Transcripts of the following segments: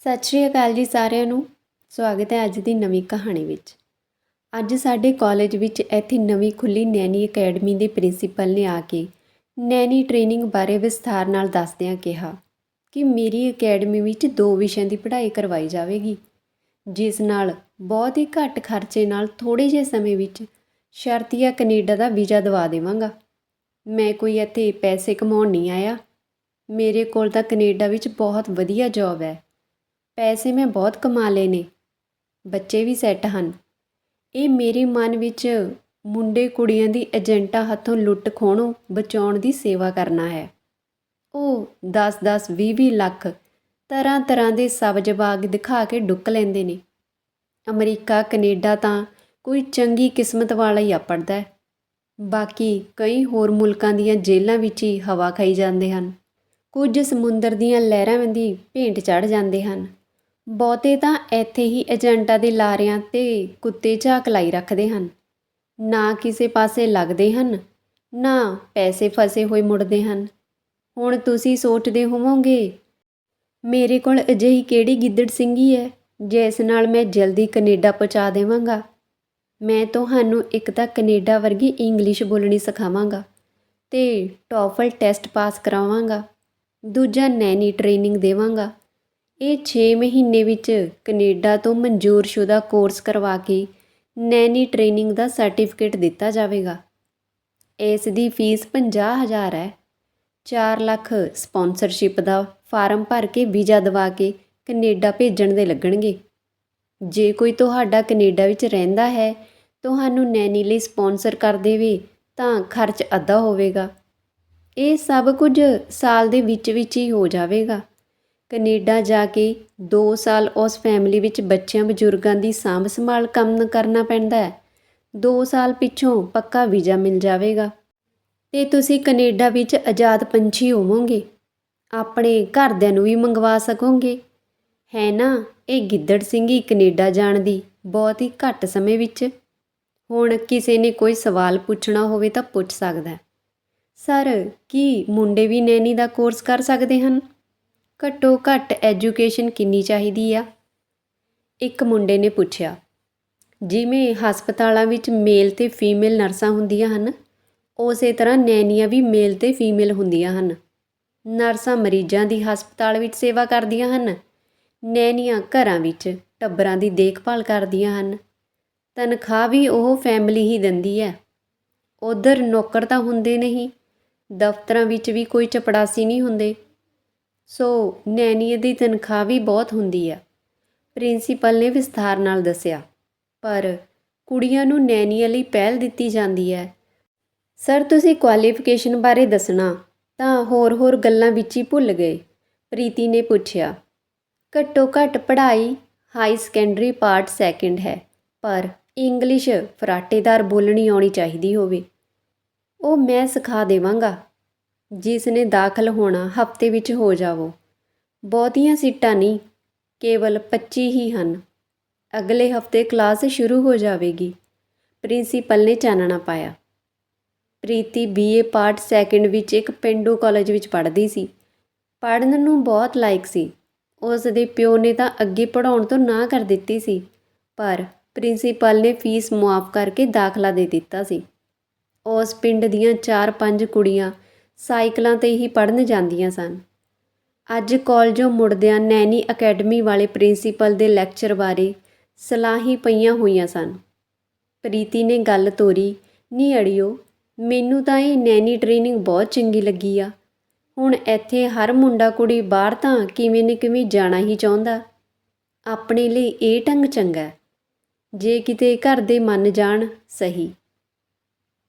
ਸਤਿ ਸ਼੍ਰੀ ਅਕਾਲ ਜੀ ਸਾਰਿਆਂ ਨੂੰ। ਸਵਾਗਤ ਹੈ ਅੱਜ ਦੀ ਨਵੀਂ ਕਹਾਣੀ ਵਿੱਚ। ਅੱਜ ਸਾਡੇ ਕਾਲਜ ਵਿੱਚ ਇੱਥੇ ਨਵੀਂ ਖੁੱਲ੍ਹੀ ਨੈਣੀ ਅਕੈਡਮੀ ਦੇ ਪ੍ਰਿੰਸੀਪਲ ਨੇ ਆ ਕੇ ਨੈਣੀ ਟ੍ਰੇਨਿੰਗ ਬਾਰੇ ਵਿਸਥਾਰ ਨਾਲ ਦੱਸਦਿਆਂ ਕਿਹਾ ਕਿ ਮੇਰੀ ਅਕੈਡਮੀ ਵਿੱਚ 2 ਵਿਸ਼ਿਆਂ ਦੀ ਪੜ੍ਹਾਈ ਕਰਵਾਈ ਜਾਵੇਗੀ, ਜਿਸ ਨਾਲ ਬਹੁਤ ਹੀ ਘੱਟ ਖਰਚੇ ਨਾਲ ਥੋੜ੍ਹੇ ਜਿਹੇ ਸਮੇਂ ਵਿੱਚ ਸ਼ਰਤੀਆ ਕੈਨੇਡਾ ਦਾ ਵੀਜ਼ਾ ਦਵਾ ਦੇਵਾਂਗਾ। ਮੈਂ ਕੋਈ ਇੱਥੇ ਪੈਸੇ ਕਮਾਉਣ ਨਹੀਂ ਆਇਆ। ਮੇਰੇ ਕੋਲ ਤਾਂ ਕੈਨੇਡਾ ਵਿੱਚ ਬਹੁਤ ਵਧੀਆ ਜੋਬ ਹੈ। ਪੈਸੇ ਮੈਂ ਬਹੁਤ ਕਮਾ ਲਏ ਨੇ, ਬੱਚੇ ਵੀ ਸੈੱਟ ਹਨ। ਇਹ ਮੇਰੇ ਮਨ ਵਿੱਚ ਮੁੰਡੇ ਕੁੜੀਆਂ ਦੀ ਏਜੰਟਾਂ ਹੱਥੋਂ ਲੁੱਟ ਖੋਹਣੋਂ ਬਚਾਉਣ ਦੀ ਸੇਵਾ ਕਰਨਾ ਹੈ। ਉਹ 10-10, 20-20 ਲੱਖ ਤਰ੍ਹਾਂ ਦੇ ਸਬਜ਼ ਬਾਗ ਦਿਖਾ ਕੇ ਡੁੱਕ ਲੈਂਦੇ ਨੇ। ਅਮਰੀਕਾ ਕੈਨੇਡਾ ਤਾਂ ਕੋਈ ਚੰਗੀ ਕਿਸਮਤ ਵਾਲਾ ਹੀ ਆਪੜਦਾ ਹੈ। ਬਾਕੀ ਕਈ ਹੋਰ ਮੁਲਕਾਂ ਦੀਆਂ ਜੇਲ੍ਹਾਂ ਵਿੱਚ ਹੀ ਹਵਾ ਖਾਈ ਜਾਂਦੇ ਹਨ। ਕੁਝ ਸਮੁੰਦਰ ਦੀਆਂ ਲਹਿਰਾਂ ਦੀ ਭੇਂਟ ਚੜ੍ਹ ਜਾਂਦੇ ਹਨ। ਬਹੁਤੇ ਤਾਂ ਇੱਥੇ ਹੀ ਏਜੰਟਾਂ ਦੇ ਲਾਰਿਆਂ 'ਤੇ ਕੁੱਤੇ ਝਾਕ ਲਾਈ ਰੱਖਦੇ ਹਨ। ਨਾ ਕਿਸੇ ਪਾਸੇ ਲੱਗਦੇ ਹਨ, ਨਾ ਪੈਸੇ ਫਸੇ ਹੋਏ ਮੁੜਦੇ ਹਨ। ਹੁਣ ਤੁਸੀਂ ਸੋਚਦੇ ਹੋਵੋਗੇ, ਮੇਰੇ ਕੋਲ ਅਜਿਹੀ ਕਿਹੜੀ ਗਿੱਦੜ ਸਿੰਘੀ ਹੈ ਜਿਸ ਨਾਲ ਮੈਂ ਜਲਦੀ ਕੈਨੇਡਾ ਪਹੁੰਚਾ ਦੇਵਾਂਗਾ। ਮੈਂ ਤੁਹਾਨੂੰ ਇੱਕ ਤਾਂ ਕੈਨੇਡਾ ਵਰਗੀ ਇੰਗਲਿਸ਼ ਬੋਲਣੀ ਸਿਖਾਵਾਂਗਾ ਅਤੇ ਟੋਫਲ ਟੈਸਟ ਪਾਸ ਕਰਾਵਾਂਗਾ। ਦੂਜਾ ਨੈਣੀ ਟ੍ਰੇਨਿੰਗ ਦੇਵਾਂਗਾ। ਇਹ 6 ਮਹੀਨੇ ਵਿੱਚ ਕੈਨੇਡਾ ਤੋਂ ਮਨਜ਼ੂਰਸ਼ੁਦਾ ਕੋਰਸ ਕਰਵਾ ਕੇ ਨੈਣੀ ਟ੍ਰੇਨਿੰਗ ਦਾ ਸਰਟੀਫਿਕੇਟ ਦਿੱਤਾ ਜਾਵੇਗਾ। ਇਸ ਦੀ ਫੀਸ 50,000 ਹੈ। 4 ਲੱਖ ਸਪਾਂਸਰਸ਼ਿਪ ਦਾ ਫਾਰਮ ਭਰ ਕੇ ਵੀਜ਼ਾ ਦਵਾ ਕੇ ਕੈਨੇਡਾ ਭੇਜਣ ਦੇ ਲੱਗਣਗੇ। ਜੇ ਕੋਈ ਤੁਹਾਡਾ ਕੈਨੇਡਾ ਵਿੱਚ ਰਹਿੰਦਾ ਹੈ, ਤੁਹਾਨੂੰ ਨੈਣੀ ਲਈ ਸਪਾਂਸਰ ਕਰ ਦੇਵੇ ਤਾਂ ਖਰਚ ਅੱਧਾ ਹੋਵੇਗਾ। ਇਹ ਸਭ ਕੁਝ ਸਾਲ ਦੇ ਵਿੱਚ ਹੀ ਹੋ ਜਾਵੇਗਾ। ਕੈਨੇਡਾ ਜਾ ਕੇ 2 ਸਾਲ ਉਸ ਫੈਮਿਲੀ ਵਿੱਚ ਬੱਚਿਆਂ ਬਜ਼ੁਰਗਾਂ ਦੀ ਸਾਂਭ ਸੰਭਾਲ ਕੰਮ ਕਰਨਾ ਪੈਂਦਾ ਹੈ। 2 ਸਾਲ ਪਿੱਛੋਂ ਪੱਕਾ ਵੀਜ਼ਾ ਮਿਲ ਜਾਵੇਗਾ ਅਤੇ ਤੁਸੀਂ ਕੈਨੇਡਾ ਵਿੱਚ ਆਜ਼ਾਦ ਪੰਛੀ ਹੋਵੋਗੇ। ਆਪਣੇ ਘਰਦਿਆਂ ਨੂੰ ਵੀ ਮੰਗਵਾ ਸਕੋਗੇ। ਹੈ ਨਾ ਇਹ ਗਿੱਦੜ ਸਿੰਘੀ ਕੈਨੇਡਾ ਜਾਣ ਦੀ ਬਹੁਤ ਹੀ ਘੱਟ ਸਮੇਂ ਵਿੱਚ। ਹੁਣ ਕਿਸੇ ਨੇ ਕੋਈ ਸਵਾਲ ਪੁੱਛਣਾ ਹੋਵੇ ਤਾਂ ਪੁੱਛ ਸਕਦਾ, ਸਰ ਕੀ ਮੁੰਡੇ ਵੀ ਨੈਣੀ ਦਾ ਕੋਰਸ ਕਰ ਸਕਦੇ ਹਨ? ਘੱਟੋ ਘੱਟ ਐਜੂਕੇਸ਼ਨ ਕਿੰਨੀ ਚਾਹੀਦੀ ਆ? ਇੱਕ ਮੁੰਡੇ ਨੇ ਪੁੱਛਿਆ। ਜਿਵੇਂ ਹਸਪਤਾਲਾਂ ਵਿੱਚ ਮੇਲ ਅਤੇ ਫੀਮੇਲ ਨਰਸਾਂ ਹੁੰਦੀਆਂ ਹਨ, ਉਸੇ ਤਰ੍ਹਾਂ ਨੈਣੀਆਂ ਵੀ ਮੇਲ ਅਤੇ ਫੀਮੇਲ ਹੁੰਦੀਆਂ ਹਨ। ਨਰਸਾਂ ਮਰੀਜ਼ਾਂ ਦੀ ਹਸਪਤਾਲ ਵਿੱਚ ਸੇਵਾ ਕਰਦੀਆਂ ਹਨ। ਨੈਣੀਆਂ ਘਰਾਂ ਵਿੱਚ ਟੱਬਰਾਂ ਦੀ ਦੇਖਭਾਲ ਕਰਦੀਆਂ ਹਨ। ਤਨਖਾਹ ਵੀ ਉਹ ਫੈਮਿਲੀ ਹੀ ਦਿੰਦੀ ਹੈ। ਉੱਧਰ ਨੌਕਰ ਤਾਂ ਹੁੰਦੇ ਨਹੀਂ, ਦਫ਼ਤਰਾਂ ਵਿੱਚ ਵੀ ਕੋਈ ਚਪੜਾਸੀ ਨਹੀਂ ਹੁੰਦੇ। ਸੋ ਨੈਣੀ ਦੀ ਤਨਖਾਹ ਵੀ ਬਹੁਤ ਹੁੰਦੀ ਆ, ਪ੍ਰਿੰਸੀਪਲ ਨੇ ਵਿਸਥਾਰ ਨਾਲ ਦੱਸਿਆ। ਪਰ ਕੁੜੀਆਂ ਨੂੰ ਨੈਣੀਆਂ ਲਈ ਪਹਿਲ ਦਿੱਤੀ ਜਾਂਦੀ ਹੈ। ਸਰ ਤੁਸੀਂ ਕੁਆਲੀਫਿਕੇਸ਼ਨ ਬਾਰੇ ਦੱਸਣਾ ਤਾਂ ਹੋਰ ਗੱਲਾਂ ਵਿੱਚ ਹੀ ਭੁੱਲ ਗਏ, ਪ੍ਰੀਤੀ ਨੇ ਪੁੱਛਿਆ। ਘੱਟੋ ਘੱਟ ਪੜ੍ਹਾਈ ਹਾਈ ਸੈਕੰਡਰੀ ਪਾਰਟ 2 ਹੈ, ਪਰ ਇੰਗਲਿਸ਼ ਫਰਾਟੇਦਾਰ ਬੋਲਣੀ ਆਉਣੀ ਚਾਹੀਦੀ ਹੋਵੇ। ਉਹ ਮੈਂ ਸਿਖਾ ਦੇਵਾਂਗਾ। ਜਿਸ ਨੇ ਦਾਖਲ ਹੋਣਾ ਹਫ਼ਤੇ ਵਿੱਚ ਹੋ ਜਾਵੋ। ਬਹੁਤੀਆਂ ਸੀਟਾਂ ਨਹੀਂ, ਕੇਵਲ 25 ਹੀ ਹਨ। ਅਗਲੇ ਹਫ਼ਤੇ ਕਲਾਸ ਸ਼ੁਰੂ ਹੋ ਜਾਵੇਗੀ, ਪ੍ਰਿੰਸੀਪਲ ਨੇ ਚਾਨਣਾ ਪਾਇਆ। ਪ੍ਰੀਤੀ BA ਪਾਰਟ 2 ਵਿੱਚ ਇੱਕ ਪੇਂਡੂ ਕਾਲਜ ਵਿੱਚ ਪੜ੍ਹਦੀ ਸੀ। ਪੜ੍ਹਨ ਨੂੰ ਬਹੁਤ ਲਾਇਕ ਸੀ। ਉਸ ਦੇ ਪਿਓ ਨੇ ਤਾਂ ਅੱਗੇ ਪੜ੍ਹਾਉਣ ਤੋਂ ਨਾਂਹ ਕਰ ਦਿੱਤੀ ਸੀ, ਪਰ ਪ੍ਰਿੰਸੀਪਲ ਨੇ ਫੀਸ ਮੁਆਫ਼ ਕਰਕੇ ਦਾਖਲਾ ਦੇ ਦਿੱਤਾ ਸੀ। ਉਸ ਪਿੰਡ ਦੀਆਂ 4-5 ਕੁੜੀਆਂ ਸਾਈਕਲਾਂ 'ਤੇ ਹੀ ਪੜ੍ਹਨ ਜਾਂਦੀਆਂ ਸਨ। ਅੱਜ ਕਾਲਜੋਂ ਮੁੜਦਿਆਂ ਨੈਣੀ ਅਕੈਡਮੀ ਵਾਲੇ ਪ੍ਰਿੰਸੀਪਲ ਦੇ ਲੈਕਚਰ ਬਾਰੇ ਸਲਾਹੀਂ ਪਈਆਂ ਹੋਈਆਂ ਸਨ। ਪ੍ਰੀਤੀ ਨੇ ਗੱਲ ਤੋਰੀ, ਨੀ ਅੜੀਓ, ਮੈਨੂੰ ਤਾਂ ਇਹ ਨੈਣੀ ਟ੍ਰੇਨਿੰਗ ਬਹੁਤ ਚੰਗੀ ਲੱਗੀ ਆ। ਹੁਣ ਇੱਥੇ ਹਰ ਮੁੰਡਾ ਕੁੜੀ ਬਾਹਰ ਤਾਂ ਕਿਵੇਂ ਨਾ ਕਿਵੇਂ ਜਾਣਾ ਹੀ ਚਾਹੁੰਦਾ। ਆਪਣੇ ਲਈ ਇਹ ਢੰਗ ਚੰਗਾ, ਜੇ ਕਿਤੇ ਘਰ ਦੇ ਮੰਨ ਜਾਣ ਸਹੀ।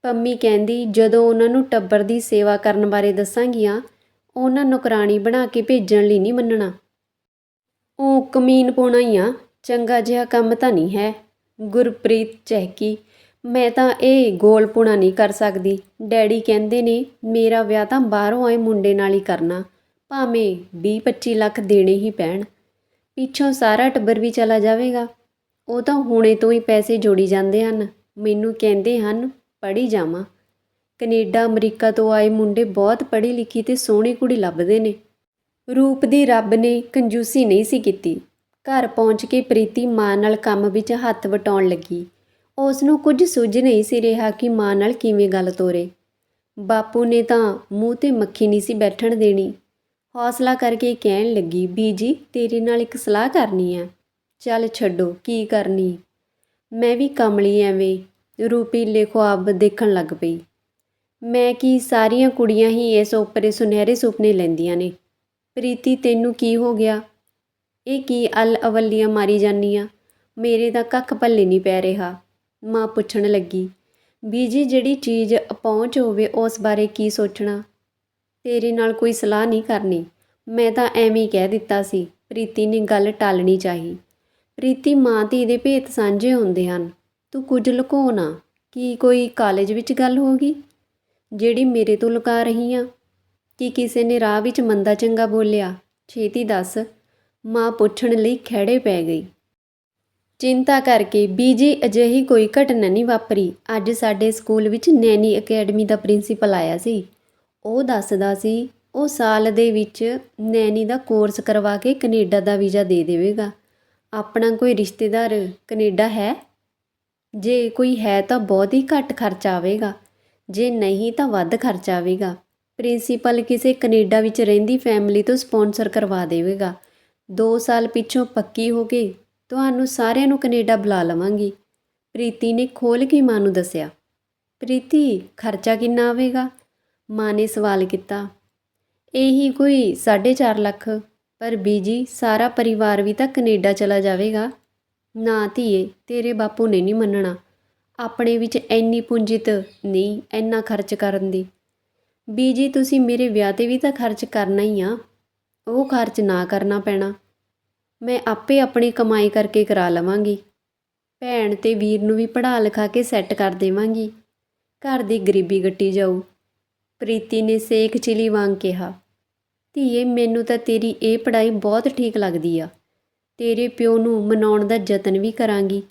ਪੰਮੀ ਕਹਿੰਦੀ ਜਦੋਂ ਉਹਨਾਂ ਨੂੰ ਟੱਬਰ ਦੀ ਸੇਵਾ ਕਰਨ ਬਾਰੇ ਦੱਸਾਂਗੀਆਂ, ਉਹਨਾਂ ਨੌਕਰਾਣੀ ਬਣਾ ਕੇ ਭੇਜਣ ਲਈ ਨਹੀਂ ਮੰਨਣਾ। ਉਹ ਕਮੀਨ ਪਾਉਣਾ ਹੀ ਆ, ਚੰਗਾ ਜਿਹਾ ਕੰਮ ਤਾਂ ਨਹੀਂ ਹੈ। ਗੁਰਪ੍ਰੀਤ ਚਹਿਕੀ, ਮੈਂ ਤਾਂ ਇਹ ਗੋਲਪੁਣਾ ਨਹੀਂ ਕਰ ਸਕਦੀ। ਡੈਡੀ ਕਹਿੰਦੇ ਨੇ ਮੇਰਾ ਵਿਆਹ ਤਾਂ ਬਾਹਰੋਂ ਆਏ ਮੁੰਡੇ ਨਾਲ ਹੀ ਕਰਨਾ, ਭਾਵੇਂ 20-25 ਲੱਖ ਦੇਣੇ ਹੀ ਪੈਣ। ਪਿੱਛੋਂ ਸਾਰਾ ਟੱਬਰ ਵੀ ਚਲਾ ਜਾਵੇਗਾ। ਉਹ ਤਾਂ ਹੁਣੇ ਤੋਂ ਹੀ ਪੈਸੇ ਜੋੜੀ ਜਾਂਦੇ ਹਨ। ਮੈਨੂੰ ਕਹਿੰਦੇ ਹਨ ਪੜ੍ਹੀ ਜਾਵਾਂ। ਕੈਨੇਡਾ ਅਮਰੀਕਾ ਤੋਂ ਆਏ ਮੁੰਡੇ ਬਹੁਤ ਪੜ੍ਹੀ ਲਿਖੀ ਅਤੇ ਸੋਹਣੀ ਕੁੜੀ ਲੱਭਦੇ ਨੇ। ਰੂਪ ਦੀ ਰੱਬ ਨੇ ਕੰਜੂਸੀ ਨਹੀਂ ਸੀ ਕੀਤੀ। ਘਰ ਪਹੁੰਚ ਕੇ ਪ੍ਰੀਤੀ ਮਾਂ ਨਾਲ ਕੰਮ ਵਿੱਚ ਹੱਥ ਵਟਾਉਣ ਲੱਗੀ। ਉਸ ਨੂੰ ਕੁਝ ਸੁੱਝ ਨਹੀਂ ਸੀ ਰਿਹਾ ਕਿ ਮਾਂ ਨਾਲ ਕਿਵੇਂ ਗੱਲ ਤੋਰੇ। ਬਾਪੂ ਨੇ ਤਾਂ ਮੂੰਹ 'ਤੇ ਮੱਖੀ ਨਹੀਂ ਸੀ ਬੈਠਣ ਦੇਣੀ। ਹੌਸਲਾ ਕਰਕੇ ਕਹਿਣ ਲੱਗੀ, ਬੀਜੀ ਤੇਰੇ ਨਾਲ ਇੱਕ ਸਲਾਹ ਕਰਨੀ ਆ। ਚੱਲ ਛੱਡੋ, ਕੀ ਕਰਨੀ। ਮੈਂ ਵੀ ਕਮਲੀ ਐਵੇਂ ਰੂਪੀਲੇ ਖ਼ੁਆਬ ਦੇਖਣ ਲੱਗ ਪਈ। ਮੈਂ ਕੀ, ਸਾਰੀਆਂ ਕੁੜੀਆਂ ਹੀ ਇਸ ਓਪਰੇ ਸੁਨਹਿਰੇ ਸੁਪਨੇ ਲੈਂਦੀਆਂ ਨੇ। ਪ੍ਰੀਤੀ ਤੈਨੂੰ ਕੀ ਹੋ ਗਿਆ? ਇਹ ਕੀ ਅਵੱਲੀਆਂ ਮਾਰੀ ਜਾਂਦੀ ਆ? ਮੇਰੇ ਤਾਂ ਕੱਖ ਪੱਲੇ ਨਹੀਂ ਪੈ ਰਿਹਾ। ਮਾਂ ਪੁੱਛਣ ਲੱਗੀ, ਬੀਜੀ ਜਿਹੜੀ ਚੀਜ਼ ਅਪਹੁੰਚ ਹੋਵੇ ਉਸ ਬਾਰੇ ਕੀ ਸੋਚਣਾ? ਤੇਰੇ ਨਾਲ ਕੋਈ ਸਲਾਹ ਨਹੀਂ ਕਰਨੀ, ਮੈਂ ਤਾਂ ਐਵੇਂ ਹੀ ਕਹਿ ਦਿੱਤਾ ਸੀ। ਪ੍ਰੀਤੀ ਨੇ ਗੱਲ ਟਾਲਣੀ ਚਾਹੀ। ਪ੍ਰੀਤੀ ਮਾਂ ਧੀ ਦੇ ਭੇਤ ਸਾਂਝੇ ਹੁੰਦੇ ਹਨ, ਤੂੰ ਕੁਝ ਲੁਕੋ ਨਾ। ਕੀ ਕੋਈ ਕਾਲਜ ਵਿੱਚ ਗੱਲ ਹੋ ਗਈ ਜਿਹੜੀ ਮੇਰੇ ਤੋਂ ਲੁਕਾ ਰਹੀ ਆ? ਕੀ ਕਿਸੇ ਨੇ ਰਾਹ ਵਿੱਚ ਮੰਦਾ ਚੰਗਾ ਬੋਲਿਆ? ਛੇਤੀ ਦੱਸ। ਮਾਂ ਪੁੱਛਣ ਲਈ ਖਹਿੜੇ ਪੈ ਗਈ। ਚਿੰਤਾ ਕਰਕੇ, ਬੀਜੀ ਅਜਿਹੀ ਕੋਈ ਘਟਨਾ ਨਹੀਂ ਵਾਪਰੀ। ਅੱਜ ਸਾਡੇ ਸਕੂਲ ਵਿੱਚ ਨੈਣੀ ਅਕੈਡਮੀ ਦਾ ਪ੍ਰਿੰਸੀਪਲ ਆਇਆ ਸੀ। ਉਹ ਦੱਸਦਾ ਸੀ ਉਹ ਸਾਲ ਦੇ ਵਿੱਚ ਨੈਣੀ ਦਾ ਕੋਰਸ ਕਰਵਾ ਕੇ ਕੈਨੇਡਾ ਦਾ ਵੀਜ਼ਾ ਦੇ ਦੇਵੇਗਾ। ਆਪਣਾ ਕੋਈ ਰਿਸ਼ਤੇਦਾਰ ਕੈਨੇਡਾ ਹੈ? ਜੇ ਕੋਈ ਹੈ ਤਾਂ ਬਹੁਤ ਹੀ ਘੱਟ ਖਰਚਾ ਆਵੇਗਾ, ਜੇ ਨਹੀਂ ਤਾਂ ਵੱਧ ਖਰਚਾ ਆਵੇਗਾ। ਪ੍ਰਿੰਸੀਪਲ ਕਿਸੇ ਕੈਨੇਡਾ ਵਿੱਚ ਰਹਿੰਦੀ ਫੈਮਿਲੀ ਤੋਂ ਸਪਾਂਸਰ ਕਰਵਾ ਦੇਵੇਗਾ। 2 ਸਾਲ ਪਿੱਛੋਂ ਪੱਕੀ ਹੋ ਕੇ ਤੁਹਾਨੂੰ ਸਾਰਿਆਂ ਨੂੰ ਕੈਨੇਡਾ ਬੁਲਾ ਲਵਾਂਗੀ। ਪ੍ਰੀਤੀ ਨੇ ਖੋਲ੍ਹ ਕੇ ਮਾਂ ਨੂੰ ਦੱਸਿਆ। ਪ੍ਰੀਤੀ, ਖਰਚਾ ਕਿੰਨਾ ਆਵੇਗਾ? ਮਾਂ ਨੇ ਸਵਾਲ ਕੀਤਾ। ਇਹੀ ਕੋਈ 4.5 ਲੱਖ। ਪਰ ਬੀਜੀ ਸਾਰਾ ਪਰਿਵਾਰ ਵੀ ਤਾਂ ਕੈਨੇਡਾ ਚਲਾ ਜਾਵੇਗਾ। ਨਾ ਧੀਏ, ਤੇਰੇ ਬਾਪੂ ਨੇ ਨਹੀਂ ਮੰਨਣਾ। ਆਪਣੇ ਵਿੱਚ ਇੰਨੀ ਪੂੰਜੀਤ ਨਹੀਂ ਇੰਨਾ ਖਰਚ ਕਰਨ ਦੀ। ਬੀਜੀ ਤੁਸੀਂ ਮੇਰੇ ਵਿਆਹ 'ਤੇ ਵੀ ਤਾਂ ਖਰਚ ਕਰਨਾ ਹੀ ਆ। ਉਹ ਖਰਚ ਨਾ ਕਰਨਾ ਪੈਣਾ। ਮੈਂ ਆਪੇ ਆਪਣੀ ਕਮਾਈ ਕਰਕੇ ਕਰਾ ਲਵਾਂਗੀ। ਭੈਣ ਤੇ ਵੀਰ ਨੂੰ ਵੀ ਪੜ੍ਹਾ ਲਿਖਾ ਕੇ ਸੈੱਟ ਕਰ ਦੇਵਾਂਗੀ। ਘਰ ਦੀ ਗਰੀਬੀ ਗੱਟੀ ਜਾਊ। ਪ੍ਰੀਤੀ ਨੇ ਸੇਖ ਚਿਲੀ ਵਾਂਗ ਕਿਹਾ। ਧੀਏ, ਮੈਨੂੰ ਤਾਂ ਤੇਰੀ ਇਹ ਪੜ੍ਹਾਈ ਬਹੁਤ ਠੀਕ ਲੱਗਦੀ ਆ। ਤੇਰੇ ਪਿਓ ਨੂੰ ਮਨਾਉਣ ਦਾ ਯਤਨ ਵੀ ਕਰਾਂਗੀ।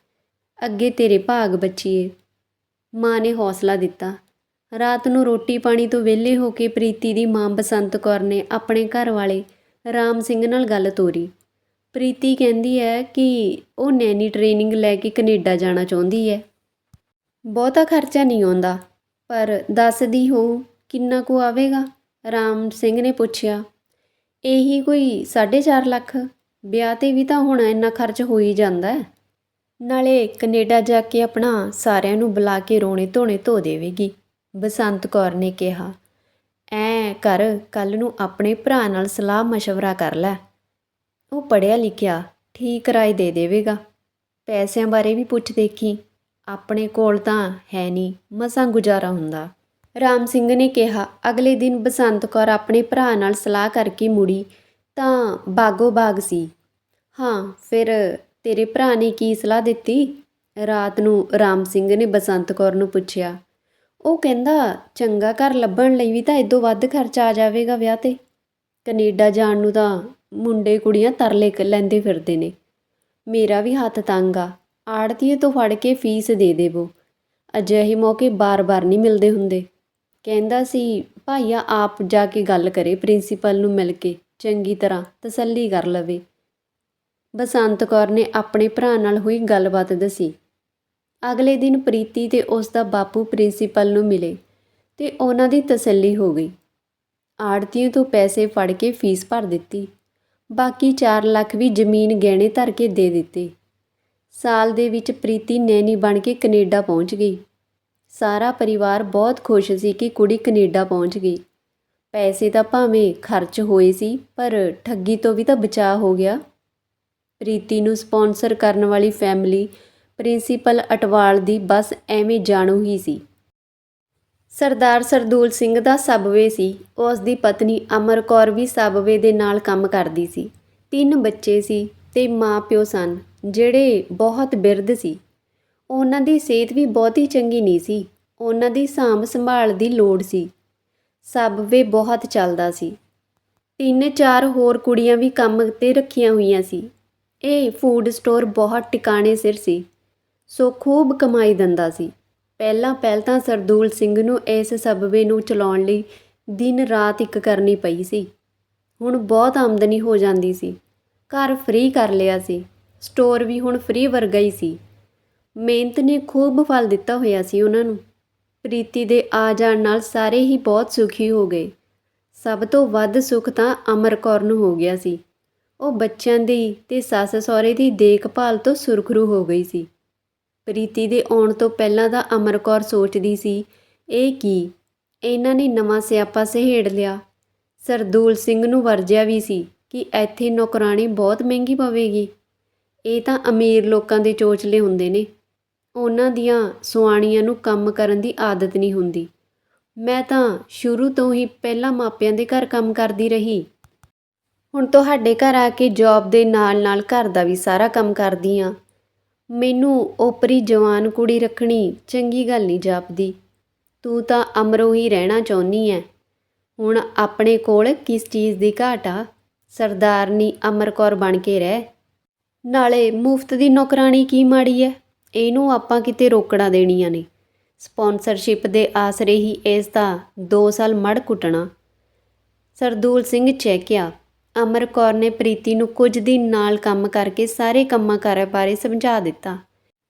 ਅੱਗੇ ਤੇਰੇ ਭਾਗ ਬੱਚੀਏ। ਮਾਂ ਨੇ ਹੌਸਲਾ ਦਿੱਤਾ। ਰਾਤ ਨੂੰ ਰੋਟੀ ਪਾਣੀ ਤੋਂ ਵਿਹਲੇ ਹੋ ਕੇ ਪ੍ਰੀਤੀ ਦੀ ਮਾਂ ਬਸੰਤ ਕੌਰ ਨੇ ਆਪਣੇ ਘਰ ਵਾਲੇ ਰਾਮ ਸਿੰਘ ਨਾਲ ਗੱਲ ਤੋਰੀ। ਪ੍ਰੀਤੀ ਕਹਿੰਦੀ ਹੈ ਕਿ ਉਹ ਨੈਣੀ ਟ੍ਰੇਨਿੰਗ ਲੈ ਕੇ ਕੈਨੇਡਾ ਜਾਣਾ ਚਾਹੁੰਦੀ ਹੈ। ਬਹੁਤਾ ਖਰਚਾ ਨਹੀਂ ਆਉਂਦਾ, ਪਰ ਦੱਸਦੀ ਹੋਊ ਕਿੰਨਾ ਕੁ ਆਵੇਗਾ? ਰਾਮ ਸਿੰਘ ਨੇ ਪੁੱਛਿਆ। ਇਹੀ ਕੋਈ 4.5 ਲੱਖ। ਵਿਆਹ 'ਤੇ ਵੀ ਤਾਂ ਹੁਣ ਇੰਨਾ ਖਰਚ ਹੋ ਹੀ ਜਾਂਦਾ। ਨਾਲੇ ਕੈਨੇਡਾ ਜਾ ਕੇ ਆਪਣਾ ਸਾਰਿਆਂ ਨੂੰ ਬੁਲਾ ਕੇ ਰੋਣੇ ਧੋਣੇ ਧੋ ਦੇਵੇਗੀ। ਬਸੰਤ ਕੌਰ ਨੇ ਕਿਹਾ। ਐਂ ਕਰ, ਕੱਲ੍ਹ ਨੂੰ ਆਪਣੇ ਭਰਾ ਨਾਲ ਸਲਾਹ ਮਸ਼ਵਰਾ ਕਰ ਲੈ। ਉਹ ਪੜ੍ਹਿਆ ਲਿਖਿਆ, ਠੀਕ ਰਾਏ ਦੇ ਦੇਵੇਗਾ। ਪੈਸਿਆਂ ਬਾਰੇ ਵੀ ਪੁੱਛ ਦੇਖੀ। ਆਪਣੇ ਕੋਲ ਤਾਂ ਹੈ ਨਹੀਂ, ਮਸਾਂ ਗੁਜ਼ਾਰਾ ਹੁੰਦਾ। ਰਾਮ ਸਿੰਘ ਨੇ ਕਿਹਾ। ਅਗਲੇ ਦਿਨ ਬਸੰਤ ਕੌਰ ਆਪਣੇ ਭਰਾ ਨਾਲ ਸਲਾਹ ਕਰਕੇ ਮੁੜੀ ਤਾਂ ਬਾਗੋ ਬਾਗ ਸੀ। ਹਾਂ, ਫਿਰ ਤੇਰੇ ਭਰਾ ਨੇ ਕੀ ਸਲਾਹ ਦਿੱਤੀ? ਰਾਤ ਨੂੰ ਰਾਮ ਸਿੰਘ ਨੇ ਬਸੰਤ ਕੌਰ ਨੂੰ ਪੁੱਛਿਆ। ਉਹ ਕਹਿੰਦਾ ਚੰਗਾ ਘਰ ਲੱਭਣ ਲਈ ਵੀ ਤਾਂ ਇਦੋਂ ਵੱਧ ਖਰਚਾ ਆ ਜਾਵੇਗਾ ਵਿਆਹ 'ਤੇ। ਕੈਨੇਡਾ ਜਾਣ ਨੂੰ ਤਾਂ ਮੁੰਡੇ ਕੁੜੀਆਂ ਤਰਲੇ ਲੈਂਦੇ ਫਿਰਦੇ ਨੇ। ਮੇਰਾ ਵੀ ਹੱਥ ਤੰਗ ਆ। ਆੜਤੀਏ ਤੋਂ ਫੜ ਕੇ ਫੀਸ ਦੇ ਦੇਵੋ। ਅਜਿਹੇ ਮੌਕੇ ਬਾਰ-ਬਾਰ ਨਹੀਂ ਮਿਲਦੇ ਹੁੰਦੇ। ਕਹਿੰਦਾ ਸੀ ਭਾਈਆ ਆਪ ਜਾ ਕੇ ਗੱਲ ਕਰੇ, ਪ੍ਰਿੰਸੀਪਲ ਨੂੰ ਮਿਲ ਕੇ ਚੰਗੀ ਤਰ੍ਹਾਂ ਤਸੱਲੀ ਕਰ ਲਵੇ। ਬਸੰਤ ਕੌਰ ਨੇ ਆਪਣੇ ਭਰਾ ਨਾਲ ਹੋਈ ਗੱਲਬਾਤ ਦੱਸੀ। ਅਗਲੇ ਦਿਨ ਪ੍ਰੀਤੀ ਤੇ ਉਸ ਦਾ ਬਾਪੂ ਪ੍ਰਿੰਸੀਪਲ ਨੂੰ ਮਿਲੇ ਤੇ ਉਹਨਾਂ ਦੀ ਤਸੱਲੀ ਹੋ ਗਈ। ਆੜਤੀਏ ਤੋਂ ਪੈਸੇ ਫੜ ਕੇ ਫੀਸ ਭਰ ਦਿੱਤੀ। ਬਾਕੀ 4 ਲੱਖ ਵੀ ਜ਼ਮੀਨ ਗਹਿਣੇ ਧਰ ਕੇ ਦੇ ਦਿੱਤੇ। ਸਾਲ ਦੇ ਵਿੱਚ ਪ੍ਰੀਤੀ ਨੈਣੀ ਬਣ ਕੇ ਕੈਨੇਡਾ ਪਹੁੰਚ ਗਈ। ਸਾਰਾ ਪਰਿਵਾਰ ਬਹੁਤ ਖੁਸ਼ ਸੀ ਕਿ ਕੁੜੀ ਕੈਨੇਡਾ ਪਹੁੰਚ ਗਈ। ਪੈਸੇ ਤਾਂ ਭਾਵੇਂ ਖਰਚ ਹੋਏ ਸੀ, ਪਰ ਠੱਗੀ ਤੋਂ ਵੀ ਤਾਂ ਬਚਾਅ ਹੋ ਗਿਆ। ਪ੍ਰੀਤੀ ਨੂੰ ਸਪਾਂਸਰ ਕਰਨ ਵਾਲੀ ਫੈਮਿਲੀ ਪ੍ਰਿੰਸੀਪਲ ਅਟਵਾਲ ਦੀ ਬਸ ਐਵੇਂ ਜਾਣੂ ਹੀ ਸੀ। ਸਰਦਾਰ ਸਰਦੂਲ ਸਿੰਘ ਦਾ ਸਬਵੇ ਸੀ। ਉਸ ਦੀ ਪਤਨੀ ਅਮਰ ਕੌਰ ਵੀ ਸਬਵੇ ਦੇ ਨਾਲ ਕੰਮ ਕਰਦੀ ਸੀ। 3 ਬੱਚੇ ਸੀ ਤੇ ਮਾਂ-ਪਿਓ ਸਨ ਜਿਹੜੇ ਬਹੁਤ ਬਿਰਧ ਸੀ। ਉਹਨਾਂ ਦੀ ਸਿਹਤ ਵੀ ਬਹੁਤੀ ਚੰਗੀ ਨਹੀਂ ਸੀ। ਉਹਨਾਂ ਦੀ ਸਾਂਭ ਸੰਭਾਲ ਦੀ ਲੋੜ ਸੀ। ਸਬਵੇ ਬਹੁਤ ਚੱਲਦਾ ਸੀ। 3-4 ਹੋਰ ਕੁੜੀਆਂ ਵੀ ਕੰਮ 'ਤੇ ਰੱਖੀਆਂ ਹੋਈਆਂ ਸੀ। ਇਹ ਫੂਡ ਸਟੋਰ ਬਹੁਤ ਟਿਕਾਣੇ ਸਿਰ ਸੀ, ਸੋ ਖੂਬ ਕਮਾਈ ਦਿੰਦਾ ਸੀ। ਪਹਿਲਾਂ ਤਾਂ ਸਰਦੂਲ ਸਿੰਘ ਨੂੰ ਇਸ ਸਬਵੇ ਨੂੰ ਚਲਾਉਣ ਲਈ ਦਿਨ ਰਾਤ ਇੱਕ ਕਰਨੀ ਪਈ ਸੀ। ਹੁਣ ਬਹੁਤ ਆਮਦਨੀ ਹੋ ਜਾਂਦੀ ਸੀ। ਘਰ ਫ੍ਰੀ ਕਰ ਲਿਆ ਸੀ। ਸਟੋਰ ਵੀ ਹੁਣ ਫ੍ਰੀ ਵਰਗਾ ਹੀ ਸੀ। ਮਿਹਨਤ ਨੇ ਖੂਬ ਫਲ ਦਿੱਤਾ ਹੋਇਆ ਸੀ ਉਹਨਾਂ ਨੂੰ। ਪ੍ਰੀਤੀ ਦੇ ਆ ਜਾਣ ਨਾਲ ਸਾਰੇ ਹੀ ਬਹੁਤ ਸੁਖੀ ਹੋ ਗਏ। ਸਭ ਤੋਂ ਵੱਧ ਸੁੱਖ ਤਾਂ ਅਮਰ ਕੌਰ ਨੂੰ ਹੋ ਗਿਆ ਸੀ। ਉਹ ਬੱਚਿਆਂ ਦੀ ਤੇ ਸੱਸ ਸਹੁਰੇ ਦੀ ਦੇਖਭਾਲ ਤੋਂ ਸੁਰਖਰੂ ਹੋ ਗਈ ਸੀ। ਪ੍ਰੀਤੀ ਦੇ ਆਉਣ ਤੋਂ ਪਹਿਲਾਂ ਤਾਂ ਅਮਰ ਕੌਰ ਸੋਚਦੀ ਸੀ, ਇਹ ਕੀ, ਇਹਨਾਂ ਨੇ ਨਵਾਂ ਸਿਆਪਾ ਸਹੇੜ ਲਿਆ। ਸਰਦੂਲ ਸਿੰਘ ਨੂੰ ਵਰਜਿਆ ਵੀ ਸੀ ਕਿ ਇੱਥੇ ਨੌਕਰਾਣੀ ਬਹੁਤ ਮਹਿੰਗੀ ਪਵੇਗੀ। ਇਹ ਤਾਂ ਅਮੀਰ ਲੋਕਾਂ ਦੇ ਚੋਚਲੇ ਹੁੰਦੇ ਨੇ, ਉਹਨਾਂ ਦੀਆਂ ਸੁਆਣੀਆਂ ਨੂੰ ਕੰਮ ਕਰਨ ਦੀ ਆਦਤ ਨਹੀਂ ਹੁੰਦੀ। ਮੈਂ ਤਾਂ ਸ਼ੁਰੂ ਤੋਂ ਹੀ ਪਹਿਲਾਂ ਮਾਪਿਆਂ ਦੇ ਘਰ ਕੰਮ ਕਰਦੀ ਰਹੀ। ਹੁਣ ਤੁਹਾਡੇ ਘਰ ਆ ਕੇ ਜੌਬ ਦੇ ਨਾਲ ਨਾਲ ਘਰ ਦਾ ਵੀ ਸਾਰਾ ਕੰਮ ਕਰਦੀ ਹਾਂ। ਮੈਨੂੰ ਓਪਰੀ ਜਵਾਨ ਕੁੜੀ ਰੱਖਣੀ ਚੰਗੀ ਗੱਲ ਨਹੀਂ ਜਾਪਦੀ। ਤੂੰ ਤਾਂ ਅਮਰੋਂ ਹੀ ਰਹਿਣਾ ਚਾਹੁੰਦੀ ਐ। ਹੁਣ ਆਪਣੇ ਕੋਲ ਕਿਸ ਚੀਜ਼ ਦੀ ਘਾਟ ਆ। ਸਰਦਾਰਨੀ ਅਮਰ ਕੌਰ ਬਣ ਕੇ ਰਹਿ। ਨਾਲੇ ਮੁਫਤ ਦੀ ਨੌਕਰਾਣੀ ਕੀ ਮਾੜੀ ਐ। ਇਹਨੂੰ ਆਪਾਂ ਕਿਤੇ ਰੋਕੜਾਂ ਦੇਣੀਆਂ ਨੇ। ਸਪਾਂਸਰਸ਼ਿਪ ਦੇ ਆਸਰੇ ਹੀ ਇਸ ਦਾ 2 ਸਾਲ ਮੜ ਕੁੱਟਣਾ। ਸਰਦੂਲ ਸਿੰਘ ਚਹਿਕਿਆ। ਅਮਰ ਕੌਰ ਨੇ ਪ੍ਰੀਤੀ ਨੂੰ ਕੁਝ ਦਿਨ ਨਾਲ ਕੰਮ ਕਰਕੇ ਸਾਰੇ ਕੰਮਾਂ ਕਾਰਾਂ ਬਾਰੇ ਸਮਝਾ ਦਿੱਤਾ।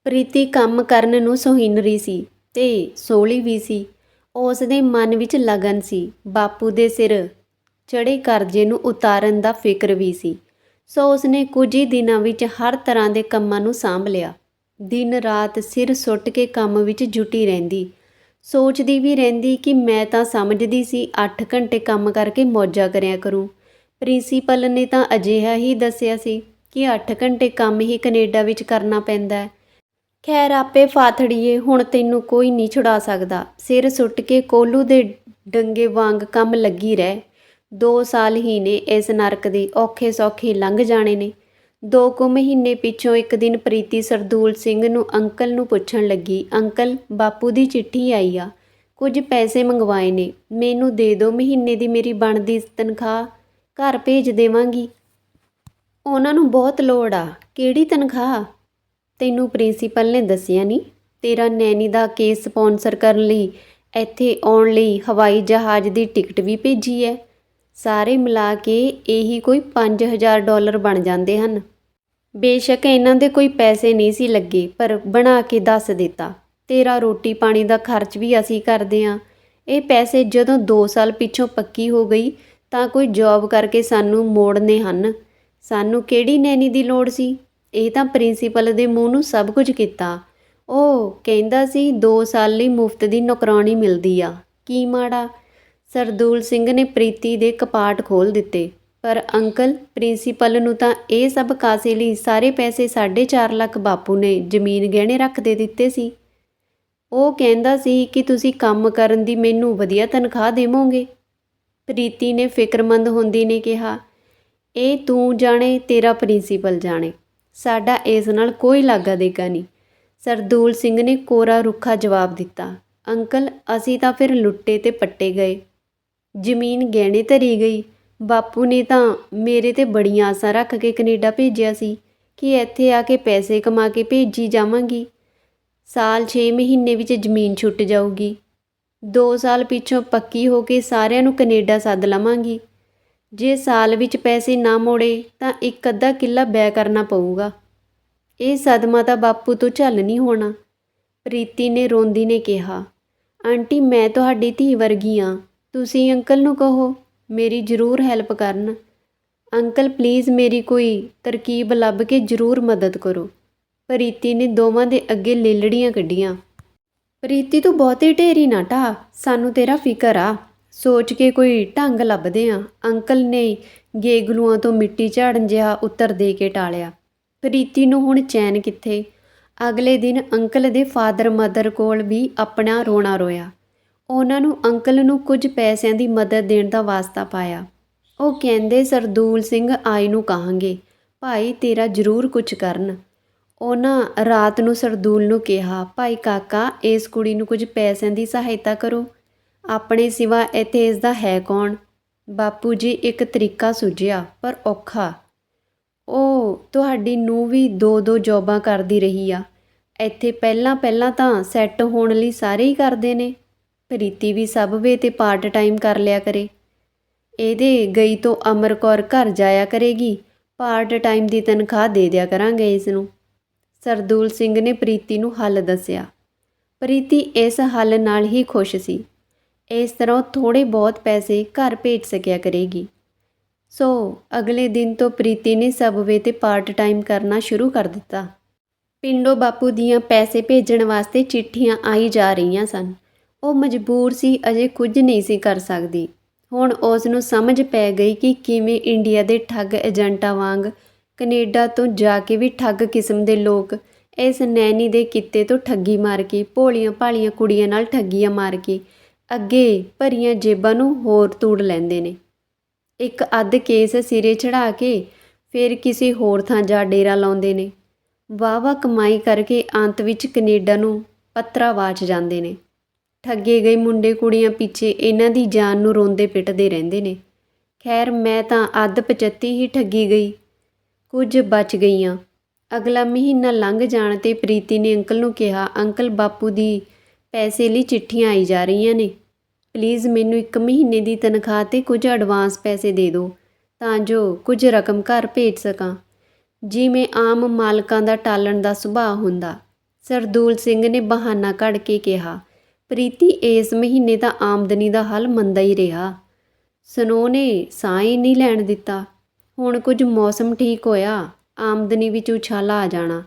ਪ੍ਰੀਤੀ ਕੰਮ ਕਰਨ ਨੂੰ ਸੁਹਿਣਰੀ ਸੀ ਤੇ ਸੋਹਣੀ ਵੀ ਸੀ। ਉਸ ਦੇ ਮਨ ਵਿੱਚ ਲਗਨ ਸੀ। ਬਾਪੂ ਦੇ ਸਿਰ ਚੜ੍ਹੇ ਕਰਜ਼ੇ ਨੂੰ ਉਤਾਰਨ ਦਾ ਫਿਕਰ ਵੀ ਸੀ। ਸੋ ਉਸਨੇ ਕੁਝ ਹੀ ਦਿਨਾਂ ਵਿੱਚ ਹਰ ਤਰ੍ਹਾਂ ਦੇ ਕੰਮਾਂ ਨੂੰ ਸਾਂਭ ਲਿਆ। ਦਿਨ ਰਾਤ ਸਿਰ ਸੁੱਟ ਕੇ ਕੰਮ ਵਿੱਚ ਜੁਟੀ ਰਹਿੰਦੀ। ਸੋਚਦੀ ਵੀ ਰਹਿੰਦੀ ਕਿ ਮੈਂ ਤਾਂ ਸਮਝਦੀ ਸੀ 8 ਘੰਟੇ ਕੰਮ ਕਰਕੇ ਮੌਜਾਂ ਕਰਿਆ ਕਰੂੰ। ਪ੍ਰਿੰਸੀਪਲ ਨੇ ਤਾਂ ਅਜਿਹਾ ਹੀ ਦੱਸਿਆ ਸੀ ਕਿ 8 ਘੰਟੇ ਕੰਮ ਹੀ ਕੈਨੇਡਾ ਵਿੱਚ ਕਰਨਾ ਪੈਂਦਾ ਹੈ। ਖੈਰ ਆਪੇ ਫਾਥੜੀਏ, ਹੁਣ ਤੈਨੂੰ ਕੋਈ ਨਹੀਂ ਛੁਡਾ ਸਕਦਾ। ਸਿਰ ਸੁੱਟ ਕੇ ਕੋਲੂ ਦੇ ਡੰਗੇ ਵਾਂਗ ਕੰਮ ਲੱਗੀ ਰਹਿ। 2 ਸਾਲ ਹੀ ਨੇ ਇਸ ਨਰਕ ਦੇ, ਔਖੇ ਸੌਖੇ ਲੰਘ ਜਾਣੇ ਨੇ। 2 ਕੁ ਮਹੀਨੇ ਪਿੱਛੋਂ ਇੱਕ ਦਿਨ ਪ੍ਰੀਤੀ ਸਰਦੂਲ ਸਿੰਘ ਨੂੰ ਅੰਕਲ ਨੂੰ ਪੁੱਛਣ ਲੱਗੀ, ਅੰਕਲ ਬਾਪੂ ਦੀ ਚਿੱਠੀ ਆਈ ਆ, ਕੁਝ ਪੈਸੇ ਮੰਗਵਾਏ ਨੇ, ਮੈਨੂੰ ਦੇ ਦਿਓ, ਮਹੀਨੇ ਦੀ ਮੇਰੀ ਬਣਦੀ ਤਨਖਾਹ ਘਰ ਭੇਜ ਦੇਵਾਂਗੀ। ਉਹਨਾਂ ਨੂੰ ਬਹੁਤ ਲੋੜ ਆ। ਕਿਹੜੀ ਤਨਖਾਹ? ਤੈਨੂੰ ਪ੍ਰਿੰਸੀਪਲ ਨੇ ਦੱਸਿਆ ਨਹੀਂ? ਤੇਰਾ ਨੈਣੀ ਦਾ ਕੇਸ ਸਪਾਂਸਰ ਕਰਨ ਲਈ ਇੱਥੇ ਆਉਣ ਲਈ ਹਵਾਈ ਜਹਾਜ਼ ਦੀ ਟਿਕਟ ਵੀ ਭੇਜੀ ਹੈ। ਸਾਰੇ ਮਿਲਾ ਕੇ ਇਹੀ ਕੋਈ $5000 ਬਣ ਜਾਂਦੇ ਹਨ। ਬੇਸ਼ੱਕ ਇਹਨਾਂ ਦੇ ਕੋਈ ਪੈਸੇ ਨਹੀਂ ਸੀ ਲੱਗੇ, ਪਰ ਬਣਾ ਕੇ ਦੱਸ ਦਿੱਤਾ। ਤੇਰਾ ਰੋਟੀ ਪਾਣੀ ਦਾ ਖਰਚ ਵੀ ਅਸੀਂ ਕਰਦੇ ਹਾਂ। ਇਹ ਪੈਸੇ ਜਦੋਂ 2 ਸਾਲ ਪਿੱਛੋਂ ਪੱਕੀ ਹੋ ਗਈ ਤਾਂ ਕੋਈ ਜੌਬ ਕਰਕੇ ਸਾਨੂੰ ਮੋੜਨੇ ਹਨ। ਸਾਨੂੰ ਕਿਹੜੀ ਨੈਣੀ ਦੀ ਲੋੜ ਸੀ। ਇਹ ਤਾਂ ਪ੍ਰਿੰਸੀਪਲ ਦੇ ਮੂੰਹ ਨੂੰ ਸਭ ਕੁਝ ਕੀਤਾ। ਉਹ ਕਹਿੰਦਾ ਸੀ 2 ਸਾਲ ਲਈ ਮੁਫਤ ਦੀ ਨੌਕਰਾਣੀ ਮਿਲਦੀ ਆ। ਕੀ ਮਾੜਾ? ਸਰਦੂਲ ਸਿੰਘ ਨੇ ਪ੍ਰੀਤੀ ਦੇ ਕਪਾਟ ਖੋਲ੍ਹ ਦਿੱਤੇ। ਪਰ ਅੰਕਲ, ਪ੍ਰਿੰਸੀਪਲ ਨੂੰ ਤਾਂ ਇਹ ਸਭ ਕਾਸੇ ਲਈ ਸਾਰੇ ਪੈਸੇ 4.5 ਲੱਖ ਬਾਪੂ ਨੇ ਜ਼ਮੀਨ ਗਹਿਣੇ ਰੱਖ ਦੇ ਦਿੱਤੇ ਸੀ। ਉਹ ਕਹਿੰਦਾ ਸੀ ਕਿ ਤੁਸੀਂ ਕੰਮ ਕਰਨ ਦੀ ਮੈਨੂੰ ਵਧੀਆ ਤਨਖਾਹ ਦੇਵੋਗੇ। ਪ੍ਰੀਤੀ ਨੇ ਫਿਕਰਮੰਦ ਹੁੰਦੀ ਨੇ ਕਿਹਾ, ਇਹ ਤੂੰ ਜਾਣੇ, ਤੇਰਾ ਪ੍ਰਿੰਸੀਪਲ ਜਾਣੇ, ਸਾਡਾ ਇਸ ਨਾਲ ਕੋਈ ਲਾਗਾ ਦੇਗਾ ਨਹੀਂ। ਸਰਦੂਲ ਸਿੰਘ ਨੇ ਕੋਰਾ ਰੁੱਖਾ ਜਵਾਬ ਦਿੱਤਾ, ਅੰਕਲ ਅਸੀਂ ਤਾਂ ਫਿਰ ਲੁੱਟੇ ਤੇ ਪੱਟੇ ਗਏ, ਜ਼ਮੀਨ ਗਹਿਣੇ ਧਰੀ ਗਈ। ਬਾਪੂ ਨੇ ਤਾਂ ਮੇਰੇ ਤੇ ਬੜੀਆਂ ਆਸਾਂ ਰੱਖ ਕੇ ਕੈਨੇਡਾ ਭੇਜਿਆ ਸੀ ਕਿ ਇੱਥੇ ਆ ਕੇ ਪੈਸੇ ਕਮਾ ਕੇ ਭੇਜੀ ਜਾਵਾਂਗੀ। ਸਾਲ 6 ਮਹੀਨੇ ਵਿੱਚ ਜ਼ਮੀਨ ਛੁੱਟ ਜਾਊਗੀ। 2 ਸਾਲ ਪਿੱਛੋਂ ਪੱਕੀ ਹੋ ਕੇ ਸਾਰਿਆਂ ਨੂੰ ਕੈਨੇਡਾ ਸੱਦ ਲਵਾਂਗੀ। ਜੇ ਸਾਲ ਵਿੱਚ ਪੈਸੇ ਨਾ ਮੋੜੇ ਤਾਂ 1 ਅੱਧਾ ਕਿੱਲਾ ਬੈ ਕਰਨਾ ਪਊਗਾ। ਇਹ ਸਦਮਾ ਤਾਂ ਬਾਪੂ ਤੋਂ ਝੱਲ ਨਹੀਂ ਹੋਣਾ। ਪ੍ਰੀਤੀ ਨੇ ਰੋਂਦੀ ਨੇ ਕਿਹਾ, ਆਂਟੀ ਮੈਂ ਤੁਹਾਡੀ ਧੀ ਵਰਗੀ ਹਾਂ। ਤੁਸੀਂ ਅੰਕਲ ਨੂੰ ਕਹੋ ਮੇਰੀ ਜ਼ਰੂਰ ਹੈਲਪ ਕਰਨ। ਅੰਕਲ ਪਲੀਜ਼ ਮੇਰੀ ਕੋਈ ਤਰਕੀਬ ਲੱਭ ਕੇ ਜ਼ਰੂਰ ਮਦਦ ਕਰੋ। ਪ੍ਰੀਤੀ ਨੇ ਦੋਵਾਂ ਦੇ ਅੱਗੇ ਲੇਲੜੀਆਂ ਕੱਢੀਆਂ। ਪ੍ਰੀਤੀ ਤੂੰ ਬਹੁਤੀ ਢੇਰੀ ਨਾ ਢਾਹ, ਸਾਨੂੰ ਤੇਰਾ ਫਿਕਰ ਆ। ਸੋਚ ਕੇ ਕੋਈ ਢੰਗ ਲੱਭਦੇ ਆ। ਅੰਕਲ ਨੇ ਗੇਗਲੂਆਂ ਤੋਂ ਮਿੱਟੀ ਝਾੜਨ ਜਿਹਾ ਉੱਤਰ ਦੇ ਕੇ ਟਾਲਿਆ। ਪ੍ਰੀਤੀ ਨੂੰ ਹੁਣ ਚੈਨ ਕਿੱਥੇ। ਅਗਲੇ ਦਿਨ ਅੰਕਲ ਦੇ ਫਾਦਰ ਮਦਰ ਕੋਲ ਵੀ ਆਪਣਾ ਰੋਣਾ ਰੋਇਆ। ਉਹਨਾਂ ਨੂੰ ਅੰਕਲ ਨੂੰ ਕੁਝ ਪੈਸਿਆਂ ਦੀ ਮਦਦ ਦੇਣ ਦਾ ਵਾਸਤਾ ਪਾਇਆ। ਉਹ ਕਹਿੰਦੇ ਸਰਦੂਲ ਸਿੰਘ ਆਏ ਨੂੰ ਕਹਾਂਗੇ ਭਾਈ ਤੇਰਾ ਜ਼ਰੂਰ ਕੁਝ ਕਰਨ। ਉਹਨਾਂ ਰਾਤ ਨੂੰ ਸਰਦੂਲ ਨੂੰ ਕਿਹਾ, ਭਾਈ ਕਾਕਾ ਇਸ ਕੁੜੀ ਨੂੰ ਕੁਝ ਪੈਸਿਆਂ ਦੀ ਸਹਾਇਤਾ ਕਰੋ, ਆਪਣੇ ਸਿਵਾ ਇੱਥੇ ਇਸ ਦਾ ਹੈ ਕੌਣ। ਬਾਪੂ ਜੀ ਇੱਕ ਤਰੀਕਾ ਸੁਝਿਆ ਪਰ ਔਖਾ। ਉਹ ਤੁਹਾਡੀ ਨੂੰ ਵੀ 2-2 ਜੌਬਾਂ ਕਰਦੀ ਰਹੀ ਆ। ਇੱਥੇ ਪਹਿਲਾਂ ਤਾਂ ਸੈੱਟ ਹੋਣ ਲਈ ਸਾਰੇ ਹੀ ਕਰਦੇ ਨੇ। ਪ੍ਰੀਤੀ ਵੀ ਸਬਵੇ ਤੇ ਪਾਰਟ ਟਾਈਮ ਕਰ ਲਿਆ ਕਰੇ। ਇਹਦੇ ਗਈ ਤੋਂ ਅਮਰ ਕੌਰ ਘਰ ਜਾਇਆ ਕਰੇਗੀ, ਪਾਰਟ ਟਾਈਮ ਦੀ ਤਨਖਾਹ ਦੇ ਦਿਆ ਕਰਾਂਗੇ ਇਸ ਨੂੰ। ਸਰਦੂਲ ਸਿੰਘ ਨੇ ਪ੍ਰੀਤੀ ਨੂੰ ਹੱਲ ਦੱਸਿਆ। ਪ੍ਰੀਤੀ ਇਸ ਹੱਲ ਨਾਲ ਹੀ ਖੁਸ਼ ਸੀ। ਇਸ ਤਰ੍ਹਾਂ ਉਹ ਥੋੜ੍ਹੇ ਬਹੁਤ ਪੈਸੇ ਘਰ ਭੇਜ ਸਕਿਆ ਕਰੇਗੀ। ਸੋ ਅਗਲੇ ਦਿਨ ਤੋਂ ਪ੍ਰੀਤੀ ਨੇ ਸਬਵੇ 'ਤੇ ਪਾਰਟ ਟਾਈਮ ਕਰਨਾ ਸ਼ੁਰੂ ਕਰ ਦਿੱਤਾ। ਪਿੰਡੋਂ ਬਾਪੂ ਦੀਆਂ ਪੈਸੇ ਭੇਜਣ ਵਾਸਤੇ ਚਿੱਠੀਆਂ ਆਈ ਜਾ ਰਹੀਆਂ ਸਨ। ਉਹ ਮਜਬੂਰ ਸੀ, ਅਜੇ ਕੁਝ ਨਹੀਂ ਸੀ ਕਰ ਸਕਦੀ। ਹੁਣ ਉਸ ਨੂੰ ਸਮਝ ਪੈ ਗਈ ਕਿ ਕਿਵੇਂ ਇੰਡੀਆ ਦੇ ਠੱਗ ਏਜੰਟਾਂ ਵਾਂਗ ਕੈਨੇਡਾ ਤੋਂ ਜਾ ਕੇ ਵੀ ਠੱਗ ਕਿਸਮ ਦੇ ਲੋਕ ਇਸ ਨੈਣੀ ਦੇ ਕਿੱਤੇ ਤੋਂ ਠੱਗੀ ਮਾਰ ਕੇ, ਭੋਲੀਆਂ ਭਾਲੀਆਂ ਕੁੜੀਆਂ ਨਾਲ ਠੱਗੀਆਂ ਮਾਰ ਕੇ ਅੱਗੇ ਭਰੀਆਂ ਜੇਬਾਂ ਨੂੰ ਹੋਰ ਤੋੜ ਲੈਂਦੇ ਨੇ। ਇੱਕ ਅੱਧ ਕੇਸ ਸਿਰੇ ਚੜ੍ਹਾ ਕੇ ਫਿਰ ਕਿਸੇ ਹੋਰ ਥਾਂ ਜਾ ਡੇਰਾ ਲਾਉਂਦੇ ਨੇ। ਵਾਹਵਾ ਕਮਾਈ ਕਰਕੇ ਅੰਤ ਵਿੱਚ ਕੈਨੇਡਾ ਨੂੰ ਪੱਤਰਾ ਵਾਚ ਜਾਂਦੇ ਨੇ। ਠੱਗੇ ਗਏ ਮੁੰਡੇ ਕੁੜੀਆਂ ਪਿੱਛੇ ਇਹਨਾਂ ਦੀ ਜਾਨ ਨੂੰ ਰੋਂਦੇ ਪਿੱਟਦੇ ਰਹਿੰਦੇ ਨੇ। ਖੈਰ ਮੈਂ ਤਾਂ ਅੱਧ 75 ਹੀ ਠੱਗੀ ਗਈ, ਕੁਝ ਬਚ ਗਈਆਂ। ਅਗਲਾ ਮਹੀਨਾ ਲੰਘ ਜਾਣ 'ਤੇ ਪ੍ਰੀਤੀ ਨੇ ਅੰਕਲ ਨੂੰ ਕਿਹਾ, ਅੰਕਲ ਬਾਪੂ ਦੀ ਪੈਸੇ ਲਈ ਚਿੱਠੀਆਂ ਆਈ ਜਾ ਰਹੀਆਂ ਨੇ, ਪਲੀਜ਼ ਮੈਨੂੰ 1 ਮਹੀਨੇ ਦੀ ਤਨਖਾਹ 'ਤੇ ਕੁਝ ਐਡਵਾਂਸ ਪੈਸੇ ਦੇ ਦਿਓ ਤਾਂ ਜੋ ਕੁਝ ਰਕਮ ਘਰ ਭੇਜ ਸਕਾਂ। ਜਿਵੇਂ ਆਮ ਮਾਲਕਾਂ ਦਾ ਟਾਲਣ ਦਾ ਸੁਭਾਅ ਹੁੰਦਾ, ਸਰਦੂਲ ਸਿੰਘ ਨੇ ਬਹਾਨਾ ਕੱਢ ਕੇ ਕਿਹਾ। ਪ੍ਰੀਤੀ ਇਸ ਮਹੀਨੇ ਤਾਂ ਆਮਦਨੀ ਦਾ ਹਾਲ ਮੰਦਾ ਹੀ ਰਿਹਾ। ਸਨੋ ਨੇ ਸਾਹ ਹੀ ਨਹੀਂ ਲੈਣ ਦਿੱਤਾ। ਹੁਣ ਕੁਝ ਮੌਸਮ ਠੀਕ ਹੋਇਆ, ਆਮਦਨੀ ਵਿੱਚ ਉਛਾਲਾ ਆ ਜਾਣਾ।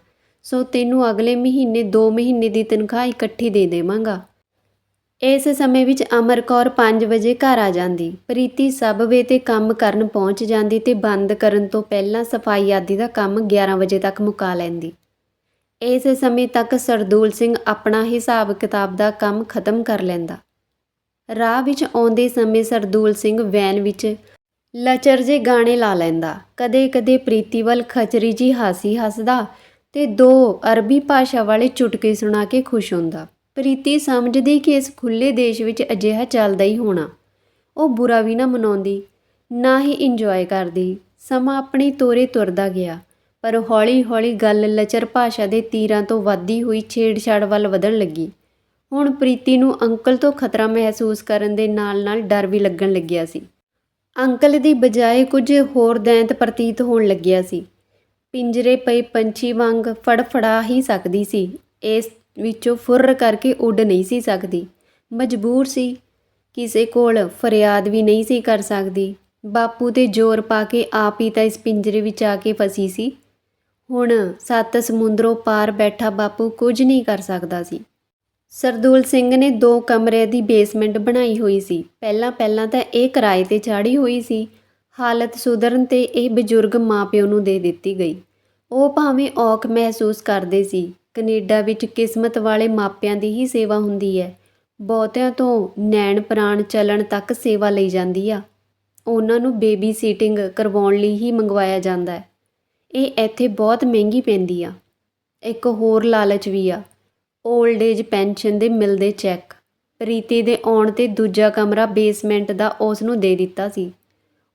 ਸੋ ਤੈਨੂੰ ਅਗਲੇ ਮਹੀਨੇ 2 ਮਹੀਨੇ ਦੀ ਤਨਖਾਹ ਇਕੱਠੀ ਦੇ ਦੇਵਾਂਗਾ। ਇਸ ਸਮੇਂ ਵਿੱਚ ਅਮਰ ਕੌਰ 5 ਵਜੇ ਘਰ ਆ ਜਾਂਦੀ। ਪ੍ਰੀਤੀ ਸਬਵੇ 'ਤੇ ਕੰਮ ਕਰਨ ਪਹੁੰਚ ਜਾਂਦੀ ਤੇ ਬੰਦ ਕਰਨ ਤੋਂ ਪਹਿਲਾਂ ਸਫਾਈ ਆਦਿ ਦਾ ਕੰਮ 11 ਵਜੇ ਤੱਕ ਮੁਕਾ ਲੈਂਦੀ। ਇਸ ਸਮੇਂ ਤੱਕ ਸਰਦੂਲ ਸਿੰਘ ਆਪਣਾ ਹਿਸਾਬ ਕਿਤਾਬ ਦਾ ਕੰਮ ਖਤਮ ਕਰ ਲੈਂਦਾ। ਰਾਹ ਵਿੱਚ ਆਉਂਦੇ ਸਮੇਂ ਸਰਦੂਲ ਸਿੰਘ ਵੈਨ ਵਿੱਚ ਲਚਰ ਜੇ ਗਾਣੇ ਲਾ ਲੈਂਦਾ। ਕਦੇ ਕਦੇ ਪ੍ਰੀਤੀ ਵੱਲ ਖਚਰੀ ਜੀ ਹਾਸੀ ਹੱਸਦਾ ਤੇ 2 ਅਰਬੀ ਭਾਸ਼ਾ ਵਾਲੇ ਚੁਟਕੇ ਸੁਣਾ ਕੇ ਖੁਸ਼ ਹੁੰਦਾ। ਪ੍ਰੀਤੀ ਸਮਝਦੀ ਕਿ ਇਸ ਖੁੱਲ੍ਹੇ ਦੇਸ਼ ਵਿੱਚ ਅਜਿਹਾ ਚੱਲਦਾ ਹੀ ਹੋਣਾ। ਉਹ ਬੁਰਾ ਵੀ ਨਾ ਮਨਾਉਂਦੀ, ਨਾ ਹੀ ਇੰਜੋਏ ਕਰਦੀ। ਸਮਾਂ ਆਪਣੀ ਤੋਰੇ ਤੁਰਦਾ ਗਿਆ, ਪਰ ਹੌਲੀ-ਹੌਲੀ ਗੱਲ ਲਚਰ ਭਾਸ਼ਾ ਦੇ ਤੀਰਾਂ ਤੋਂ ਵੱਧਦੀ ਹੋਈ ਛੇੜਛਾੜ ਵੱਲ ਵਧਣ ਲੱਗੀ। ਹੁਣ ਪ੍ਰੀਤੀ ਨੂੰ ਅੰਕਲ ਤੋਂ ਖਤਰਾ ਮਹਿਸੂਸ ਕਰਨ ਦੇ ਨਾਲ-ਨਾਲ ਡਰ ਵੀ ਲੱਗਣ ਲੱਗਿਆ ਸੀ। ਅੰਕਲ ਦੀ ਬਜਾਏ ਕੁਝ ਹੋਰ ਦੈਂਤ ਪ੍ਰਤੀਤ ਹੋਣ ਲੱਗਿਆ ਸੀ। ਪਿੰਜਰੇ ਪਏ ਪੰਛੀ ਵਾਂਗ ਫੜਫੜਾ ਹੀ ਸਕਦੀ ਸੀ, ਇਸ ਵਿੱਚੋਂ ਫੁਰਰ ਕਰਕੇ ਉੱਡ ਨਹੀਂ ਸੀ ਸਕਦੀ। ਮਜਬੂਰ ਸੀ, ਕਿਸੇ ਕੋਲ ਫਰਿਆਦ ਵੀ ਨਹੀਂ ਸੀ ਕਰ ਸਕਦੀ। ਬਾਪੂ 'ਤੇ ਜ਼ੋਰ ਪਾ ਕੇ ਆਪ ਹੀ ਤਾਂ ਇਸ ਪਿੰਜਰੇ ਵਿੱਚ ਆ ਕੇ ਫਸੀ ਸੀ। ਹੁਣ 7 ਸਮੁੰਦਰੋਂ ਪਾਰ ਬੈਠਾ ਬਾਪੂ ਕੁਝ ਨਹੀਂ ਕਰ ਸਕਦਾ ਸੀ। ਸਰਦੂਲ ਸਿੰਘ ਨੇ 2 ਕਮਰੇ ਦੀ ਬੇਸਮੈਂਟ ਬਣਾਈ ਹੋਈ ਸੀ। ਪਹਿਲਾਂ ਤਾਂ ਇਹ ਕਿਰਾਏ 'ਤੇ ਚਾੜ੍ਹੀ ਹੋਈ ਸੀ। ਹਾਲਤ ਸੁਧਰਨ 'ਤੇ ਇਹ ਬਜ਼ੁਰਗ ਮਾਂ-ਪਿਓ ਨੂੰ ਦੇ ਦਿੱਤੀ ਗਈ। ਉਹ ਭਾਵੇਂ ਔਖ ਮਹਿਸੂਸ ਕਰਦੇ ਸੀ। ਕੈਨੇਡਾ ਵਿੱਚ ਕਿਸਮਤ ਵਾਲੇ ਮਾਪਿਆਂ ਦੀ ਹੀ ਸੇਵਾ ਹੁੰਦੀ ਹੈ। ਬਹੁਤਿਆਂ ਤੋਂ ਨੈਣ ਪ੍ਰਾਣ ਚੱਲਣ ਤੱਕ ਸੇਵਾ ਲਈ ਜਾਂਦੀ ਆ। ਉਹਨਾਂ ਨੂੰ ਬੇਬੀ ਸੀਟਿੰਗ ਕਰਵਾਉਣ ਲਈ ਹੀ ਮੰਗਵਾਇਆ ਜਾਂਦਾ ਹੈ। ਇਹ ਇੱਥੇ ਬਹੁਤ ਮਹਿੰਗੀ ਪੈਂਦੀ ਆ। ਇੱਕ ਹੋਰ ਲਾਲਚ ਵੀ ਆ, ਓਲਡ ਏਜ ਪੈਨਸ਼ਨ ਦੇ ਮਿਲਦੇ ਚੈੱਕ। ਪ੍ਰੀਤੀ ਦੇ ਆਉਣ 'ਤੇ ਦੂਜਾ ਕਮਰਾ ਬੇਸਮੈਂਟ ਦਾ ਉਸ ਨੂੰ ਦੇ ਦਿੱਤਾ ਸੀ।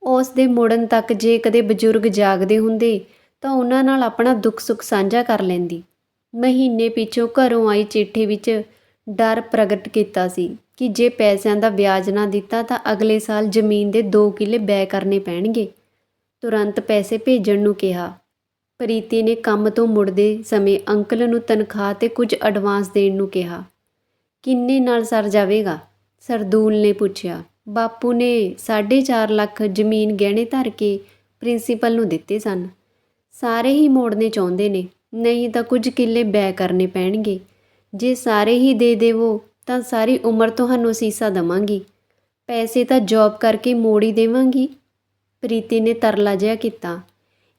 ਉਸ ਦੇ ਮੁੜਨ ਤੱਕ ਜੇ ਕਦੇ ਬਜ਼ੁਰਗ ਜਾਗਦੇ ਹੁੰਦੇ ਤਾਂ ਉਹਨਾਂ ਨਾਲ ਆਪਣਾ ਦੁੱਖ ਸੁੱਖ ਸਾਂਝਾ ਕਰ ਲੈਂਦੀ। ਮਹੀਨੇ ਪਿੱਛੋਂ ਘਰੋਂ ਆਈ ਚਿੱਠੀ ਵਿੱਚ ਡਰ ਪ੍ਰਗਟ ਕੀਤਾ ਸੀ ਕਿ ਜੇ ਪੈਸਿਆਂ ਦਾ ਵਿਆਜ ਨਾ ਦਿੱਤਾ ਤਾਂ ਅਗਲੇ ਸਾਲ ਜ਼ਮੀਨ ਦੇ 2 ਕਿੱਲੇ ਬੈਅ ਕਰਨੇ ਪੈਣਗੇ। ਤੁਰੰਤ ਪੈਸੇ ਭੇਜਣ ਨੂੰ ਕਿਹਾ। ਪ੍ਰੀਤੀ ਨੇ ਕੰਮ ਤੋਂ ਮੁੜਦੇ ਸਮੇਂ ਅੰਕਲ ਨੂੰ ਤਨਖਾਹ 'ਤੇ ਕੁਝ ਐਡਵਾਂਸ ਦੇਣ ਨੂੰ ਕਿਹਾ। ਕਿੰਨੇ ਨਾਲ ਸਰ ਜਾਵੇਗਾ? ਸਰਦੂਲ ਨੇ ਪੁੱਛਿਆ। ਬਾਪੂ ਨੇ 4.5 ਲੱਖ ਜ਼ਮੀਨ ਗਹਿਣੇ ਧਰ ਕੇ ਪ੍ਰਿੰਸੀਪਲ ਨੂੰ ਦਿੱਤੇ ਸਨ। ਸਾਰੇ ਹੀ ਮੋੜਨੇ ਚਾਹੁੰਦੇ ਨੇ, ਨਹੀਂ ਤਾਂ ਕੁਝ ਕਿੱਲੇ ਬੈਅ ਕਰਨੇ ਪੈਣਗੇ। ਜੇ ਸਾਰੇ ਹੀ ਦੇ ਦੇਵੋ ਤਾਂ ਸਾਰੀ ਉਮਰ ਤੁਹਾਨੂੰ ਅਸੀਸਾਂ ਦੇਵਾਂਗੀ। ਪੈਸੇ ਤਾਂ ਜੌਬ ਕਰਕੇ ਮੋੜ ਹੀ ਦੇਵਾਂਗੀ। ਪ੍ਰੀਤੀ ਨੇ ਤਰਲਾ ਜਿਹਾ ਕੀਤਾ।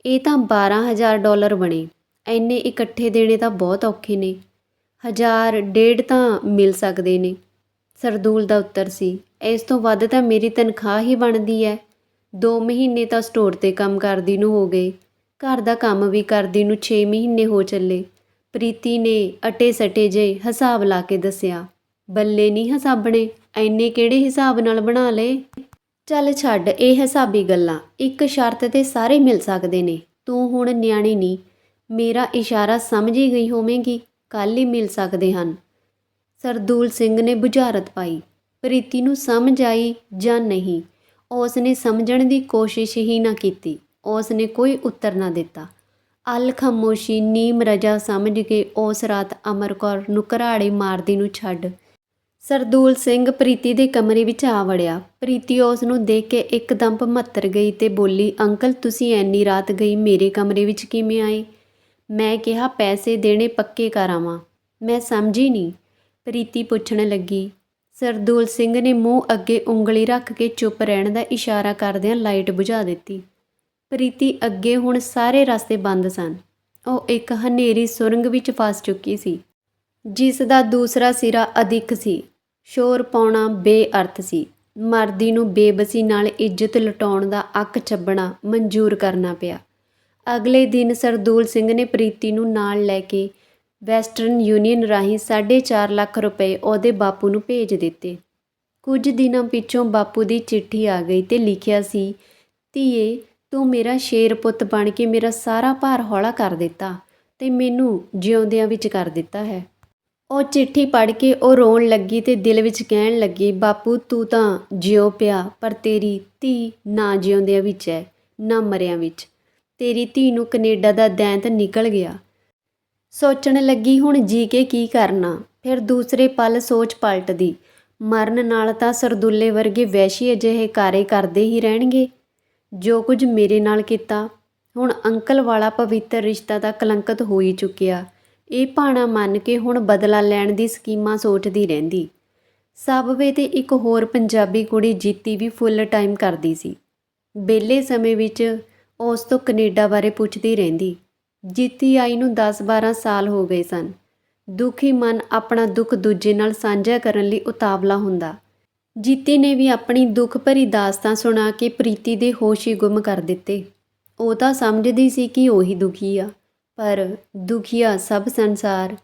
ਇਹ ਤਾਂ $12,000 ਬਣੇ। ਇੰਨੇ ਇਕੱਠੇ ਦੇਣੇ ਤਾਂ ਬਹੁਤ ਔਖੇ ਨੇ। 1,500 ਤਾਂ ਮਿਲ ਸਕਦੇ ਨੇ। ਸਰਦੂਲ ਦਾ ਉੱਤਰ ਸੀ। ਇਸ ਤੋਂ ਵੱਧ ਤਾਂ ਮੇਰੀ ਤਨਖਾਹ ਹੀ ਬਣਦੀ ਹੈ। 2 ਮਹੀਨੇ ਤਾਂ ਸਟੋਰ 'ਤੇ ਕੰਮ ਕਰਦੀ ਨੂੰ ਹੋ ਗਏ। ਘਰ ਦਾ ਕੰਮ ਵੀ ਕਰਦੀ ਨੂੰ 6 ਮਹੀਨੇ ਹੋ ਚੱਲੇ। ਪ੍ਰੀਤੀ ਨੇ ਅਟੇ ਸਟੇ ਜਿਹੇ ਹਿਸਾਬ ਲਾ ਕੇ ਦੱਸਿਆ। ਬੱਲੇ ਨਹੀਂ ਹਿਸਾਬਣੇ, ਐਨੇ ਕਿਹੜੇ ਹਿਸਾਬ ਨਾਲ ਬਣਾ ਲਏ? ਚੱਲ ਛੱਡ ਇਹ ਹਿਸਾਬੀ ਗੱਲਾਂ। ਇੱਕ ਸ਼ਰਤ 'ਤੇ ਸਾਰੇ ਮਿਲ ਸਕਦੇ ਨੇ। ਤੂੰ ਹੁਣ ਨਿਆਣੀ ਨਹੀਂ, ਮੇਰਾ ਇਸ਼ਾਰਾ ਸਮਝ ਹੀ ਗਈ ਹੋਵੇਂਗੀ। ਕੱਲ੍ਹ ਹੀ ਮਿਲ ਸਕਦੇ ਹਨ। ਸਰਦੂਲ ਸਿੰਘ ਨੇ ਬੁਝਾਰਤ ਪਾਈ। ਪ੍ਰੀਤੀ ਨੂੰ ਸਮਝ ਆਈ ਜਾਂ ਨਹੀਂ, ਉਸ ਨੇ ਸਮਝਣ ਦੀ ਕੋਸ਼ਿਸ਼ ਹੀ ਨਾ ਕੀਤੀ। ਉਸ ਨੇ ਕੋਈ ਉੱਤਰ ਨਾ ਦਿੱਤਾ। ਅਲ ਖਾਮੋਸ਼ੀ ਨੀਮ ਰਜਾ ਸਮਝ ਕੇ ਉਸ ਰਾਤ ਅਮਰ ਕੌਰ ਨੂੰ ਘਰਾੜੇ ਮਾਰਦੀ ਨੂੰ ਛੱਡ ਸਰਦੂਲ ਸਿੰਘ ਪ੍ਰੀਤੀ ਦੇ ਕਮਰੇ ਵਿੱਚ ਆ ਵੜਿਆ। ਪ੍ਰੀਤੀ ਉਸ ਨੂੰ ਦੇਖ ਕੇ ਇੱਕਦਮ ਭਮੱਤਰ ਗਈ ਤੇ ਬੋਲੀ, ਅੰਕਲ ਤੁਸੀਂ ਐਨੀ ਰਾਤ ਗਈ ਮੇਰੇ ਕਮਰੇ ਵਿੱਚ ਕਿਵੇਂ ਆਏ? ਮੈਂ ਕਿਹਾ ਪੈਸੇ ਦੇਣੇ ਪੱਕੇ ਕਰ ਆਵਾਂ। ਮੈਂ ਸਮਝੀ ਨਹੀਂ, ਪ੍ਰੀਤੀ ਪੁੱਛਣ ਲੱਗੀ। ਸਰਦੂਲ ਸਿੰਘ ਨੇ ਮੂੰਹ ਅੱਗੇ ਉਂਗਲੀ ਰੱਖ ਕੇ ਚੁੱਪ ਰਹਿਣ ਦਾ ਇਸ਼ਾਰਾ ਕਰਦਿਆਂ ਲਾਈਟ ਬੁਝਾ ਦਿੱਤੀ। ਪ੍ਰੀਤੀ ਅੱਗੇ ਹੁਣ ਸਾਰੇ ਰਸਤੇ ਬੰਦ ਸਨ। ਉਹ ਇੱਕ ਹਨੇਰੀ ਸੁਰੰਗ ਵਿੱਚ ਫਸ ਚੁੱਕੀ ਸੀ, ਜਿਸ ਦਾ ਦੂਸਰਾ ਸਿਰਾ ਅਦਿੱਖ ਸੀ। ਸ਼ੋਰ ਪਾਉਣਾ ਬੇਅਰਥ ਸੀ। ਮਰਦੀ ਨੂੰ ਬੇਬਸੀ ਨਾਲ ਇੱਜ਼ਤ ਲੁਟਾਉਣ ਦਾ ਅੱਕ ਚੱਬਣਾ ਮਨਜ਼ੂਰ ਕਰਨਾ ਪਿਆ। ਅਗਲੇ ਦਿਨ ਸਰਦੂਲ ਸਿੰਘ ਨੇ ਪ੍ਰੀਤੀ ਨੂੰ ਨਾਲ ਲੈ ਕੇ ਵੈਸਟਰਨ ਯੂਨੀਅਨ ਰਾਹੀਂ 4.5 ਲੱਖ ਰੁਪਏ ਉਹਦੇ ਬਾਪੂ ਨੂੰ ਭੇਜ ਦਿੱਤੇ। ਕੁਝ ਦਿਨਾਂ ਪਿੱਛੋਂ ਬਾਪੂ ਦੀ ਚਿੱਠੀ ਆ ਗਈ ਤੇ ਲਿਖਿਆ ਸੀ, ਧੀਏ ਤੂੰ ਮੇਰਾ ਸ਼ੇਰ ਪੁੱਤ ਬਣ ਕੇ ਮੇਰਾ ਸਾਰਾ ਭਾਰ ਹੌਲਾ ਕਰ ਦਿੱਤਾ ਤੇ ਮੈਨੂੰ ਜਿਉਂਦਿਆਂ ਵਿੱਚ ਕਰ ਦਿੱਤਾ ਹੈ। ਉਹ ਚਿੱਠੀ ਪੜ੍ਹ ਕੇ ਉਹ ਰੋਣ ਲੱਗੀ ਤੇ ਦਿਲ ਵਿੱਚ ਕਹਿਣ ਲੱਗੀ, ਬਾਪੂ ਤੂੰ ਤਾਂ ਜਿਉ ਪਿਆ ਪਰ ਤੇਰੀ ਧੀ ਨਾ ਜਿਉਂਦਿਆਂ ਵਿੱਚ ਹੈ ਨਾ ਮਰਿਆਂ ਵਿੱਚ। ਤੇਰੀ ਧੀ ਨੂੰ ਕੈਨੇਡਾ ਦਾ ਦੈਂਤ ਨਿਕਲ ਗਿਆ। ਸੋਚਣ ਲੱਗੀ ਹੁਣ ਜੀ ਕੇ ਕੀ ਕਰਨਾ। ਫਿਰ ਦੂਸਰੇ ਪਲ ਸੋਚ ਪਲਟਦੀ, ਮਰਨ ਨਾਲ ਤਾਂ ਸਰਦੁੱਲੇ ਵਰਗੇ ਵੈਸ਼ੀ ਅਜਿਹੇ ਕਾਰੇ ਕਰਦੇ ਹੀ ਰਹਿਣਗੇ ਜੋ ਕੁਝ ਮੇਰੇ ਨਾਲ ਕੀਤਾ। ਹੁਣ ਅੰਕਲ ਵਾਲਾ ਪਵਿੱਤਰ ਰਿਸ਼ਤਾ ਤਾਂ ਕਲੰਕਿਤ ਹੋ ਹੀ ਚੁੱਕਿਆ। ਇਹ ਭਾਣਾ ਮੰਨ ਕੇ ਹੁਣ ਬਦਲਾ ਲੈਣ ਦੀ ਸਕੀਮਾਂ ਸੋਚਦੀ ਰਹਿੰਦੀ। ਸਬਵੇ ਤੇ ਇੱਕ ਹੋਰ ਪੰਜਾਬੀ ਕੁੜੀ ਜੀਤੀ ਵੀ ਫੁੱਲ ਟਾਈਮ ਕਰਦੀ ਸੀ। ਵਿਹਲੇ ਸਮੇਂ ਵਿੱਚ ਉਸ ਤੋਂ ਕੈਨੇਡਾ ਬਾਰੇ ਪੁੱਛਦੀ ਰਹਿੰਦੀ। ਜੀਤੀ ਆਈ ਨੂੰ 10-12 ਸਾਲ ਹੋ ਗਏ ਸਨ। ਦੁਖੀ ਮਨ ਆਪਣਾ ਦੁੱਖ ਦੂਜੇ ਨਾਲ ਸਾਂਝਾ ਕਰਨ ਲਈ ਉਤਾਵਲਾ ਹੁੰਦਾ। ਜੀਤੀ ਨੇ ਵੀ ਆਪਣੀ ਦੁੱਖ ਭਰੀ ਦਾਸਤਾਨ ਸੁਣਾ ਕੇ ਪ੍ਰੀਤੀ ਦੇ ਹੋਸ਼ ਹੀ ਗੁੰਮ ਕਰ ਦਿੱਤੇ। ਉਹ ਤਾਂ ਸਮਝਦੀ ਸੀ ਕਿ ਉਹੀ ਦੁਖੀ ਆ, ਪਰ ਦੁਖੀਆ ਸਭ ਸੰਸਾਰ।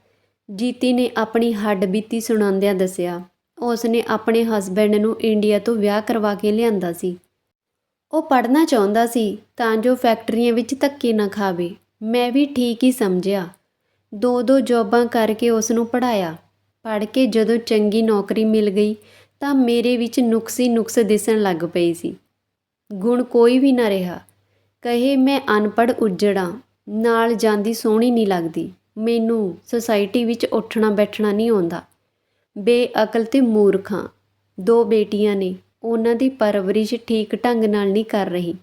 ਜੀਤੀ ਨੇ ਆਪਣੀ ਹੱਡ-ਬੀਤੀ ਸੁਣਾਉਂਦਿਆਂ ਦੱਸਿਆ, ਉਸ ਨੇ ਆਪਣੇ ਹਸਬੈਂਡ ਨੂੰ ਇੰਡੀਆ ਤੋਂ ਵਿਆਹ ਕਰਵਾ ਕੇ ਲਿਆਂਦਾ ਸੀ। ਉਹ ਪੜ੍ਹਨਾ ਚਾਹੁੰਦਾ ਸੀ ਤਾਂ ਜੋ ਫੈਕਟਰੀਆਂ ਵਿੱਚ ਧੱਕੇ ਨਾ ਖਾਵੇ। ਮੈਂ ਵੀ ਠੀਕ ਹੀ ਸਮਝਿਆ। 2-2 ਜੋਬਾਂ ਕਰਕੇ ਉਸ ਨੂੰ ਪੜ੍ਹਾਇਆ। ਪੜ੍ਹ ਕੇ ਜਦੋਂ ਚੰਗੀ ਨੌਕਰੀ ਮਿਲ ਗਈ ਤਾਂ ਮੇਰੇ ਵਿੱਚ ਨੁਕਸ ਹੀ ਨੁਕਸ ਦਿਸਣ ਲੱਗ ਪਈ ਸੀ। ਗੁਣ ਕੋਈ ਵੀ ਨਾ ਰਿਹਾ। ਕਹੇ ਮੈਂ ਅਨਪੜ੍ਹ ਉੱਜੜਾਂ, ਨਾਲ ਜਾਂਦੀ ਸੋਹਣੀ ਨਹੀਂ ਲੱਗਦੀ। ਮੈਨੂੰ ਸੁਸਾਇਟੀ ਵਿੱਚ ਉੱਠਣਾ ਬੈਠਣਾ ਨਹੀਂ ਆਉਂਦਾ। ਬੇਅਕਲ ਤੇ ਮੂਰਖਾਂ। 2 ਬੇਟੀਆਂ ਨੇ, ਉਹਨਾਂ ਦੀ ਪਰਵਰਿਸ਼ ਠੀਕ ਢੰਗ ਨਾਲ ਨਹੀਂ ਕਰ ਰਹੀ।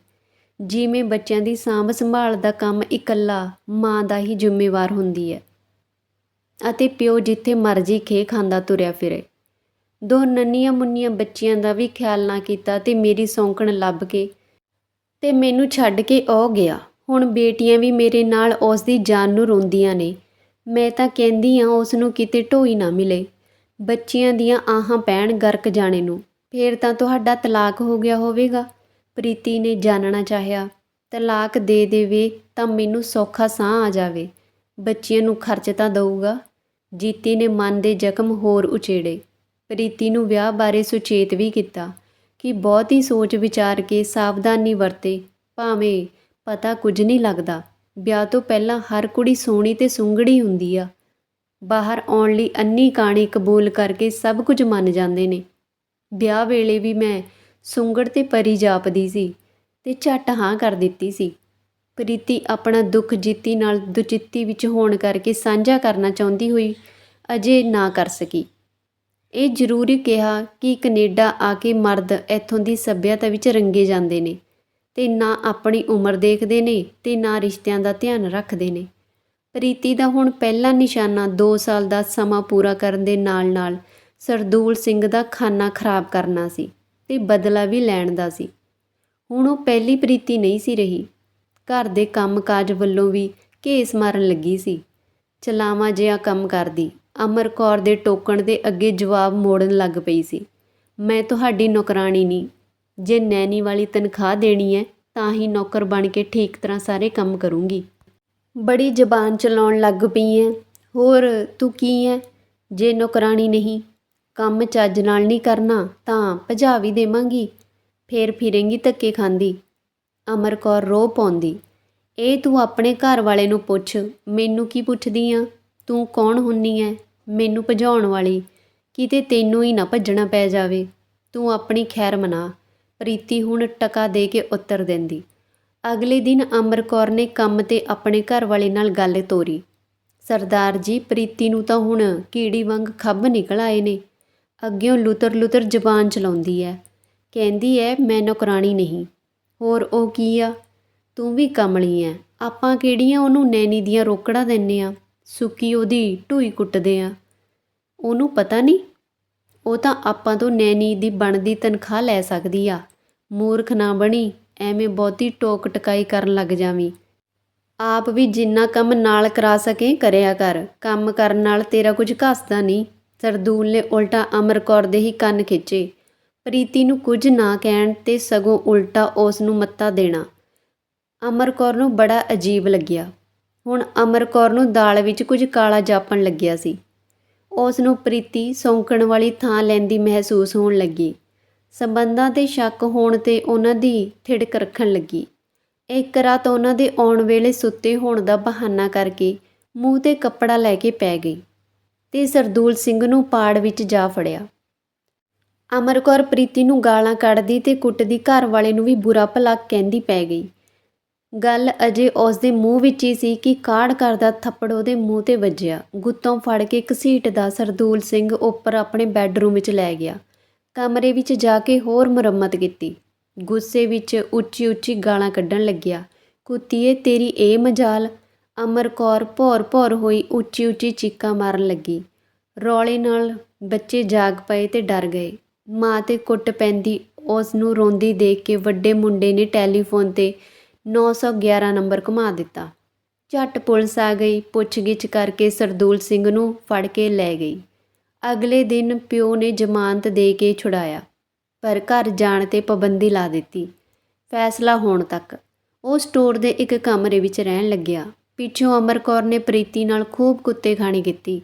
ਜਿਵੇਂ ਬੱਚਿਆਂ ਦੀ ਸਾਂਭ ਸੰਭਾਲ ਦਾ ਕੰਮ ਇਕੱਲਾ ਮਾਂ ਦਾ ਹੀ ਜ਼ਿੰਮੇਵਾਰ ਹੁੰਦੀ ਹੈ ਅਤੇ ਪਿਓ ਜਿੱਥੇ ਮਰਜ਼ੀ ਖੇ ਖਾਂਦਾ ਤੁਰਿਆ ਫਿਰੇ। 2 ਨੰਨੀਆਂ ਮੁੰਨੀਆਂ ਬੱਚਿਆਂ ਦਾ ਵੀ ਖਿਆਲ ਨਾ ਕੀਤਾ ਤੇ ਮੇਰੀ ਸੌਂਕਣ ਲੱਭ ਕੇ ਤੇ ਮੈਨੂੰ ਛੱਡ ਕੇ ਉਹ ਗਿਆ। ਹੁਣ ਬੇਟੀਆਂ ਵੀ ਮੇਰੇ ਨਾਲ ਉਸ ਦੀ ਜਾਨ ਨੂੰ ਰੋਂਦੀਆਂ ਨੇ। ਮੈਂ ਤਾਂ ਕਹਿੰਦੀ ਹਾਂ ਉਸ ਨੂੰ ਕਿਤੇ ਢੋਈ ਨਾ ਮਿਲੇ। ਬੱਚਿਆਂ ਦੀਆਂ ਆਹਾਂ ਪੈਣ ਗਰਕ ਜਾਣੇ ਨੂੰ। ਫੇਰ ਤਾਂ ਤੁਹਾਡਾ ਤਲਾਕ ਹੋ ਗਿਆ ਹੋਵੇਗਾ, ਪ੍ਰੀਤੀ ਨੇ ਜਾਣਨਾ ਚਾਹਿਆ। ਤਲਾਕ ਦੇ ਦੇਵੇ ਤਾਂ ਮੈਨੂੰ ਸੌਖਾ ਸਾਹ ਆ ਜਾਵੇ। ਬੱਚਿਆਂ ਨੂੰ ਖਰਚ ਤਾਂ ਦਊਗਾ। ਜੀਤੀ ਨੇ ਮਨ ਦੇ ਜ਼ਖਮ ਹੋਰ ਉਚੇੜੇ। ਪ੍ਰੀਤੀ ਨੂੰ ਵਿਆਹ ਬਾਰੇ ਸੁਚੇਤ ਵੀ ਕੀਤਾ ਕਿ ਬਹੁਤੀ ਸੋਚ ਵਿਚਾਰ ਕੇ ਸਾਵਧਾਨੀ ਵਰਤੇ। ਭਾਵੇਂ ਪਤਾ ਕੁਝ ਨਹੀਂ ਲੱਗਦਾ, ਵਿਆਹ ਤੋਂ ਪਹਿਲਾਂ ਹਰ ਕੁੜੀ ਸੋਹਣੀ ਤੇ ਸੁੰਗੜੀ ਹੁੰਦੀ ਆ। ਬਾਹਰ ਆਉਣ ਲਈ ਅੰਨੀ ਕਾਣੀ ਕਬੂਲ ਕਰਕੇ ਸਭ ਕੁਝ ਮੰਨ ਜਾਂਦੇ ਨੇ। ਵਿਆਹ ਵੇਲੇ ਵੀ ਮੈਂ ਸੁੰਗੜ ਤੇ ਪਰੀ ਜਾਪਦੀ ਸੀ ਤੇ ਝੱਟ ਹਾਂ ਕਰ ਦਿੱਤੀ ਸੀ। ਪ੍ਰੀਤੀ ਆਪਣਾ ਦੁੱਖ ਜੀਤੀ ਨਾਲ ਦੁਚਿੱਤੀ ਵਿੱਚ ਹੋਣ ਕਰਕੇ ਸਾਂਝਾ ਕਰਨਾ ਚਾਹੁੰਦੀ ਹੋਈ ਅਜੇ ਨਾ ਕਰ ਸਕੀ। ਇਹ ਜ਼ਰੂਰੀ ਕਿਹਾ ਕਿ ਕੈਨੇਡਾ ਆ ਕੇ ਮਰਦ ਇੱਥੋਂ ਦੀ ਸੱਭਿਅਤਾ ਵਿੱਚ ਰੰਗੇ ਜਾਂਦੇ ਨੇ ਤੇ ਨਾ ਆਪਣੀ ਉਮਰ ਦੇਖਦੇ ਨੇ ਤੇ ਨਾ ਰਿਸ਼ਤਿਆਂ ਦਾ ਧਿਆਨ ਰੱਖਦੇ ਨੇ। ਪ੍ਰੀਤੀ ਦਾ ਹੁਣ ਪਹਿਲਾ ਨਿਸ਼ਾਨਾ 2 ਸਾਲ ਦਾ ਸਮਾਂ ਪੂਰਾ ਕਰਨ ਦੇ ਨਾਲ-ਨਾਲ ਸਰਦੂਲ ਸਿੰਘ ਦਾ ਖਾਨਾ ਖਰਾਬ ਕਰਨਾ ਸੀ ਤੇ ਬਦਲਾ ਵੀ ਲੈਣ ਦਾ ਸੀ। ਹੁਣ ਉਹ ਪਹਿਲੀ ਪ੍ਰੀਤੀ ਨਹੀਂ ਸੀ ਰਹੀ। ਘਰ ਦੇ ਕੰਮ-ਕਾਜ ਵੱਲੋਂ ਵੀ ਘੇਸ ਮਾਰਨ ਲੱਗੀ ਸੀ। ਚਲਾਵਾਂ ਜਿਹਾ ਕੰਮ ਕਰਦੀ ਅਮਰ ਕੌਰ ਦੇ ਟੋਕਣ ਦੇ ਅੱਗੇ ਜਵਾਬ ਮੋੜਨ ਲੱਗ ਪਈ ਸੀ। ਮੈਂ ਤੁਹਾਡੀ ਨੌਕਰਾਣੀ ਨਹੀਂ। ਜੇ ਨੈਣੀ ਵਾਲੀ ਤਨਖਾਹ ਦੇਣੀ ਹੈ ਤਾਂ ਹੀ ਨੌਕਰ ਬਣ ਕੇ ਠੀਕ ਤਰ੍ਹਾਂ ਸਾਰੇ ਕੰਮ ਕਰੂੰਗੀ। ਬੜੀ ਜ਼ਬਾਨ ਚਲਾਉਣ ਲੱਗ ਪਈ ਹੈ। ਹੋਰ ਤੂੰ ਕੀ ਹੈ? ਜੇ ਨੌਕਰਾਣੀ ਨਹੀਂ, ਕੰਮ ਚੱਜ ਨਾਲ ਨਹੀਂ ਕਰਨਾ ਤਾਂ ਭਜਾ ਵੀ ਦੇਵਾਂਗੀ। ਫੇਰ ਫਿਰੇਂਗੀ ਧੱਕੇ ਖਾਂਦੀ। ਅਮਰ ਕੌਰ ਰੋਹ ਪਾਉਂਦੀ। ਇਹ ਤੂੰ ਆਪਣੇ ਘਰ ਵਾਲੇ ਨੂੰ ਪੁੱਛ, ਮੈਨੂੰ ਕੀ ਪੁੱਛਦੀ ਆ? ਤੂੰ ਕੌਣ ਹੁੰਨੀ ਐ ਮੈਨੂੰ ਭਜਾਉਣ ਵਾਲੀ? ਕਿਤੇ ਤੈਨੂੰ ਹੀ ਨਾ ਭੱਜਣਾ ਪੈ ਜਾਵੇ। ਤੂੰ ਆਪਣੀ ਖੈਰ ਮਨਾ। ਪ੍ਰੀਤੀ ਹੁਣ ਟਕਾ ਦੇ ਕੇ ਉੱਤਰ ਦਿੰਦੀ। ਅਗਲੇ ਦਿਨ ਅਮਰ ਕੌਰ ਨੇ ਕੰਮ 'ਤੇ ਆਪਣੇ ਘਰ ਵਾਲੇ ਨਾਲ ਗੱਲ ਤੋਰੀ। ਸਰਦਾਰ ਜੀ, ਪ੍ਰੀਤੀ ਨੂੰ ਤਾਂ ਹੁਣ ਕੀੜੀ ਵਾਂਗ ਖੱਬ ਨਿਕਲ ਆਏ ਨੇ। ਅੱਗਿਓਂ ਲੁਤਰ ਜ਼ਬਾਨ ਚਲਾਉਂਦੀ ਐ, ਕਹਿੰਦੀ ਐ ਮੈਂ ਨੌਕਰਾਣੀ ਨਹੀਂ। ਹੋਰ ਉਹ ਕੀ ਆ? ਤੂੰ ਵੀ ਕਮਲੀ ਐ। ਆਪਾਂ ਕਿਹੜੀਆਂ ਉਹਨੂੰ ਨੈਣੀ ਦੀਆਂ ਰੋਕੜਾਂ ਦਿੰਦੇ ਆ, ਸੁੱਕੀ ਉਹਦੀ ਢੂਈ ਕੁੱਟਦੇ ਆ। ਉਹਨੂੰ ਪਤਾ ਨਹੀਂ, ਉਹ ਤਾਂ ਆਪਾਂ ਤੋਂ ਨੈਣੀ ਦੀ ਬਣਦੀ ਤਨਖਾਹ ਲੈ ਸਕਦੀ ਆ। ਮੂਰਖ ਨਾ ਬਣੀ, ਐਵੇਂ ਬਹੁਤੀ ਟੋਕ ਟਕਾਈ ਕਰਨ ਲੱਗ ਜਾਵੀਂ। ਆਪ ਵੀ ਜਿੰਨਾ ਕੰਮ ਨਾਲ ਕਰਾ ਸਕੇ ਕਰਿਆ ਕਰ। ਕੰਮ ਕਰਨ ਨਾਲ ਤੇਰਾ ਕੁਝ ਘਸਦਾ ਨਹੀਂ। ਸਰਦੂਲ ਨੇ ਉਲਟਾ ਅਮਰ ਕੌਰ ਦੇ ਹੀ ਕੰਨ ਖਿੱਚੇ। ਪ੍ਰੀਤੀ ਨੂੰ ਕੁਝ ਨਾ ਕਹਿਣ ਤੇ ਸਗੋਂ ਉਲਟਾ ਉਸ ਨੂੰ ਮੱਤਾ ਦੇਣਾ ਅਮਰ ਕੌਰ ਨੂੰ ਬੜਾ ਅਜੀਬ ਲੱਗਿਆ। ਹੁਣ ਅਮਰ ਕੌਰ ਨੂੰ ਦਾਲ ਵਿੱਚ ਕੁਝ ਕਾਲਾ ਜਾਪਣ ਲੱਗਿਆ ਸੀ। ਉਸ ਨੂੰ ਪ੍ਰੀਤੀ ਸੌਂਕਣ ਵਾਲੀ ਥਾਂ ਲੈਂਦੀ ਮਹਿਸੂਸ ਹੋਣ ਲੱਗੀ। ਸੰਬੰਧਾਂ 'ਤੇ ਸ਼ੱਕ ਹੋਣ 'ਤੇ ਉਹਨਾਂ ਦੀ ਥਿੜਕ ਰੱਖਣ ਲੱਗੀ। ਇੱਕ ਰਾਤ ਉਹਨਾਂ ਦੇ ਆਉਣ ਵੇਲੇ ਸੁੱਤੇ ਹੋਣ ਦਾ ਬਹਾਨਾ ਕਰਕੇ ਮੂੰਹ 'ਤੇ ਕੱਪੜਾ ਲੈ ਕੇ ਪੈ ਗਈ ਤੇ ਸਰਦੂਲ ਸਿੰਘ ਨੂੰ ਪਾੜ ਵਿੱਚ ਜਾ ਫੜਿਆ। ਅਮਰ ਕੌਰ ਪ੍ਰੀਤੀ ਨੂੰ ਗਾਲਾਂ ਕੱਢਦੀ ਤੇ ਕੁੱਟਦੀ ਘਰ ਵਾਲੇ ਨੂੰ ਵੀ ਬੁਰਾ ਭਲਾ ਕਹਿੰਦੀ ਪੈ ਗਈ। ਗੱਲ ਅਜੇ ਉਸ ਦੇ ਮੂੰਹ ਵਿੱਚ ਹੀ ਸੀ ਕਿ ਕਾੜ ਕਰਦਾ ਥੱਪੜ ਉਹਦੇ ਮੂੰਹ 'ਤੇ ਵੱਜਿਆ। ਗੁੱਤੋਂ ਫੜ ਕੇ ਘਸੀਟਦਾ ਸਰਦੂਲ ਸਿੰਘ ਉੱਪਰ ਆਪਣੇ ਬੈੱਡਰੂਮ ਵਿੱਚ ਲੈ ਗਿਆ। ਕਮਰੇ ਵਿੱਚ ਜਾ ਕੇ ਹੋਰ ਮੁਰੰਮਤ ਕੀਤੀ। ਗੁੱਸੇ ਵਿੱਚ ਉੱਚੀ ਉੱਚੀ ਗਾਲਾਂ ਕੱਢਣ ਲੱਗਿਆ। ਕੁੱਤੀਏ, ਤੇਰੀ ਇਹ ਮਜਾਲ। ਅਮਰ ਕੌਰ ਭੌਰ ਹੋਈ ਉੱਚੀ ਉੱਚੀ ਚੀਕਾਂ ਮਾਰਨ ਲੱਗੀ। ਰੌਲੇ ਨਾਲ ਬੱਚੇ ਜਾਗ ਪਏ ਤੇ ਡਰ ਗਏ। ਮਾਂ 'ਤੇ ਕੁੱਟ ਪੈਂਦੀ ਉਸ ਨੂੰ ਰੋਂਦੀ ਦੇਖ ਕੇ ਵੱਡੇ ਮੁੰਡੇ ਨੇ ਟੈਲੀਫੋਨ 'ਤੇ 911 ਨੰਬਰ ਘੁਮਾ ਦਿੱਤਾ। ਝੱਟ ਪੁਲਿਸ ਆ ਗਈ। ਪੁੱਛਗਿੱਛ ਕਰਕੇ ਸਰਦੂਲ ਸਿੰਘ ਨੂੰ ਫੜ ਕੇ ਲੈ ਗਈ। ਅਗਲੇ ਦਿਨ ਪਿਓ ਨੇ ਜ਼ਮਾਨਤ ਦੇ ਕੇ ਛੁਡਾਇਆ, ਪਰ ਘਰ ਜਾਣ 'ਤੇ ਪਾਬੰਦੀ ਲਾ ਦਿੱਤੀ। ਫੈਸਲਾ ਹੋਣ ਤੱਕ ਉਹ ਸਟੋਰ ਦੇ ਇੱਕ ਕਮਰੇ ਵਿੱਚ ਰਹਿਣ ਲੱਗਿਆ। ਪਿੱਛੋਂ ਅਮਰ ਕੌਰ ਨੇ ਪ੍ਰੀਤੀ ਨਾਲ ਖੂਬ ਕੁੱਤੇਖਾਣੀ ਕੀਤੀ।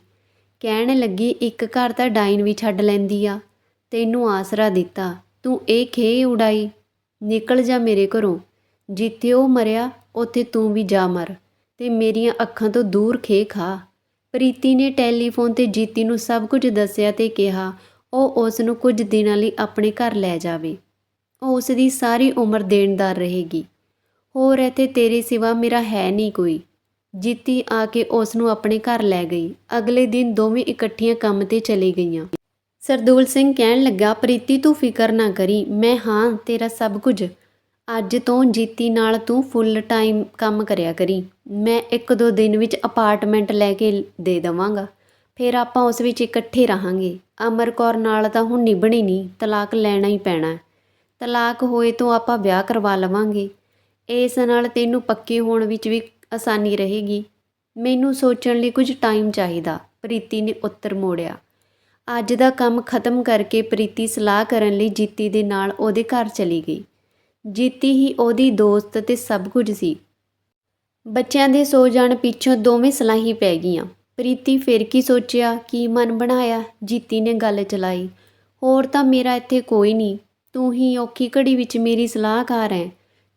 ਕਹਿਣ ਲੱਗੀ, ਇੱਕ ਘਰ ਤਾਂ ਡਾਈਨ ਵੀ ਛੱਡ ਲੈਂਦੀ ਆ। ਤੈਨੂੰ ਆਸਰਾ ਦਿੱਤਾ, ਤੂੰ ਇਹ ਖੇਹ ਉਡਾਈ। ਨਿਕਲ ਜਾ ਮੇਰੇ ਘਰੋਂ। ਜਿੱਥੇ ਉਹ ਮਰਿਆ ਉੱਥੇ ਤੂੰ ਵੀ ਜਾ ਮਰ ਤੇ ਮੇਰੀਆਂ ਅੱਖਾਂ ਤੋਂ ਦੂਰ ਖੇਹ ਖਾ। ਪ੍ਰੀਤੀ ਨੇ ਟੈਲੀਫੋਨ 'ਤੇ ਜੀਤੀ ਨੂੰ ਸਭ ਕੁਝ ਦੱਸਿਆ ਤੇ ਕਿਹਾ ਉਹ ਉਸ ਨੂੰ ਕੁਝ ਦਿਨਾਂ ਲਈ ਆਪਣੇ ਘਰ ਲੈ ਜਾਵੇ। ਉਹ ਉਸ ਦੀ ਸਾਰੀ ਉਮਰ ਦੇਣਦਾਰ ਰਹੇਗੀ। ਹੋਰ ਇੱਥੇ ਤੇਰੇ ਸਿਵਾ ਮੇਰਾ ਹੈ ਨਹੀਂ ਕੋਈ। ਜੀਤੀ ਆ ਕੇ ਉਸ ਨੂੰ ਆਪਣੇ ਘਰ ਲੈ ਗਈ। ਅਗਲੇ ਦਿਨ ਦੋਵੇਂ ਇਕੱਠੀਆਂ ਕੰਮ 'ਤੇ ਚਲੀ ਗਈਆਂ। ਸਰਦੂਲ ਸਿੰਘ ਕਹਿਣ ਲੱਗਾ, ਪ੍ਰੀਤੀ ਤੂੰ ਫਿਕਰ ਨਾ ਕਰੀ, ਮੈਂ ਹਾਂ ਤੇਰਾ ਸਭ ਕੁਝ। ਅੱਜ ਤੋਂ ਜੀਤੀ ਨਾਲ ਤੂੰ ਫੁੱਲ ਟਾਈਮ ਕੰਮ ਕਰਿਆ ਕਰੀ। ਮੈਂ 1-2 ਦਿਨ ਵਿੱਚ ਅਪਾਰਟਮੈਂਟ ਲੈ ਕੇ ਦੇ ਦੇਵਾਂਗਾ, ਫਿਰ ਆਪਾਂ ਉਸ ਵਿੱਚ ਇਕੱਠੇ ਰਹਾਂਗੇ। ਅਮਰ ਕੌਰ ਨਾਲ ਤਾਂ ਹੁਣ ਨਿਭਣੀ ਨਹੀਂ, ਤਲਾਕ ਲੈਣਾ ਹੀ ਪੈਣਾ। ਤਲਾਕ ਹੋਏ ਤੋਂ ਆਪਾਂ ਵਿਆਹ ਕਰਵਾ ਲਵਾਂਗੇ। ਇਸ ਨਾਲ ਤੈਨੂੰ ਪੱਕੇ ਹੋਣ ਵਿੱਚ ਵੀ ਆਸਾਨੀ ਰਹੇਗੀ। ਮੈਨੂੰ ਸੋਚਣ ਲਈ ਕੁਝ ਟਾਈਮ ਚਾਹੀਦਾ, ਪ੍ਰੀਤੀ ਨੇ ਉੱਤਰ ਮੋੜਿਆ। ਅੱਜ ਦਾ ਕੰਮ ਖਤਮ ਕਰਕੇ ਪ੍ਰੀਤੀ ਸਲਾਹ ਕਰਨ ਲਈ ਜੀਤੀ ਦੇ ਨਾਲ ਉਹਦੇ ਘਰ ਚਲੀ ਗਈ। ਜੀਤੀ ਹੀ ਉਹਦੀ ਦੋਸਤ ਤੇ ਸਭ ਕੁਝ ਸੀ। ਬੱਚਿਆਂ ਦੇ ਸੋ ਜਾਣ ਪਿੱਛੋਂ ਦੋਵੇਂ ਸਲਾਹੀ ਪੈ ਗਈਆਂ। ਪ੍ਰੀਤੀ ਫਿਰ ਕੀ ਸੋਚਿਆ, ਕੀ ਮਨ ਬਣਾਇਆ। ਜੀਤੀ ਨੇ ਗੱਲ ਚਲਾਈ, ਹੋਰ ਤਾਂ ਮੇਰਾ ਇੱਥੇ ਕੋਈ ਨਹੀਂ। ਤੂੰ ਹੀ ਔਖੀ ਘੜੀ ਵਿੱਚ ਮੇਰੀ ਸਲਾਹਕਾਰ ਹੈ।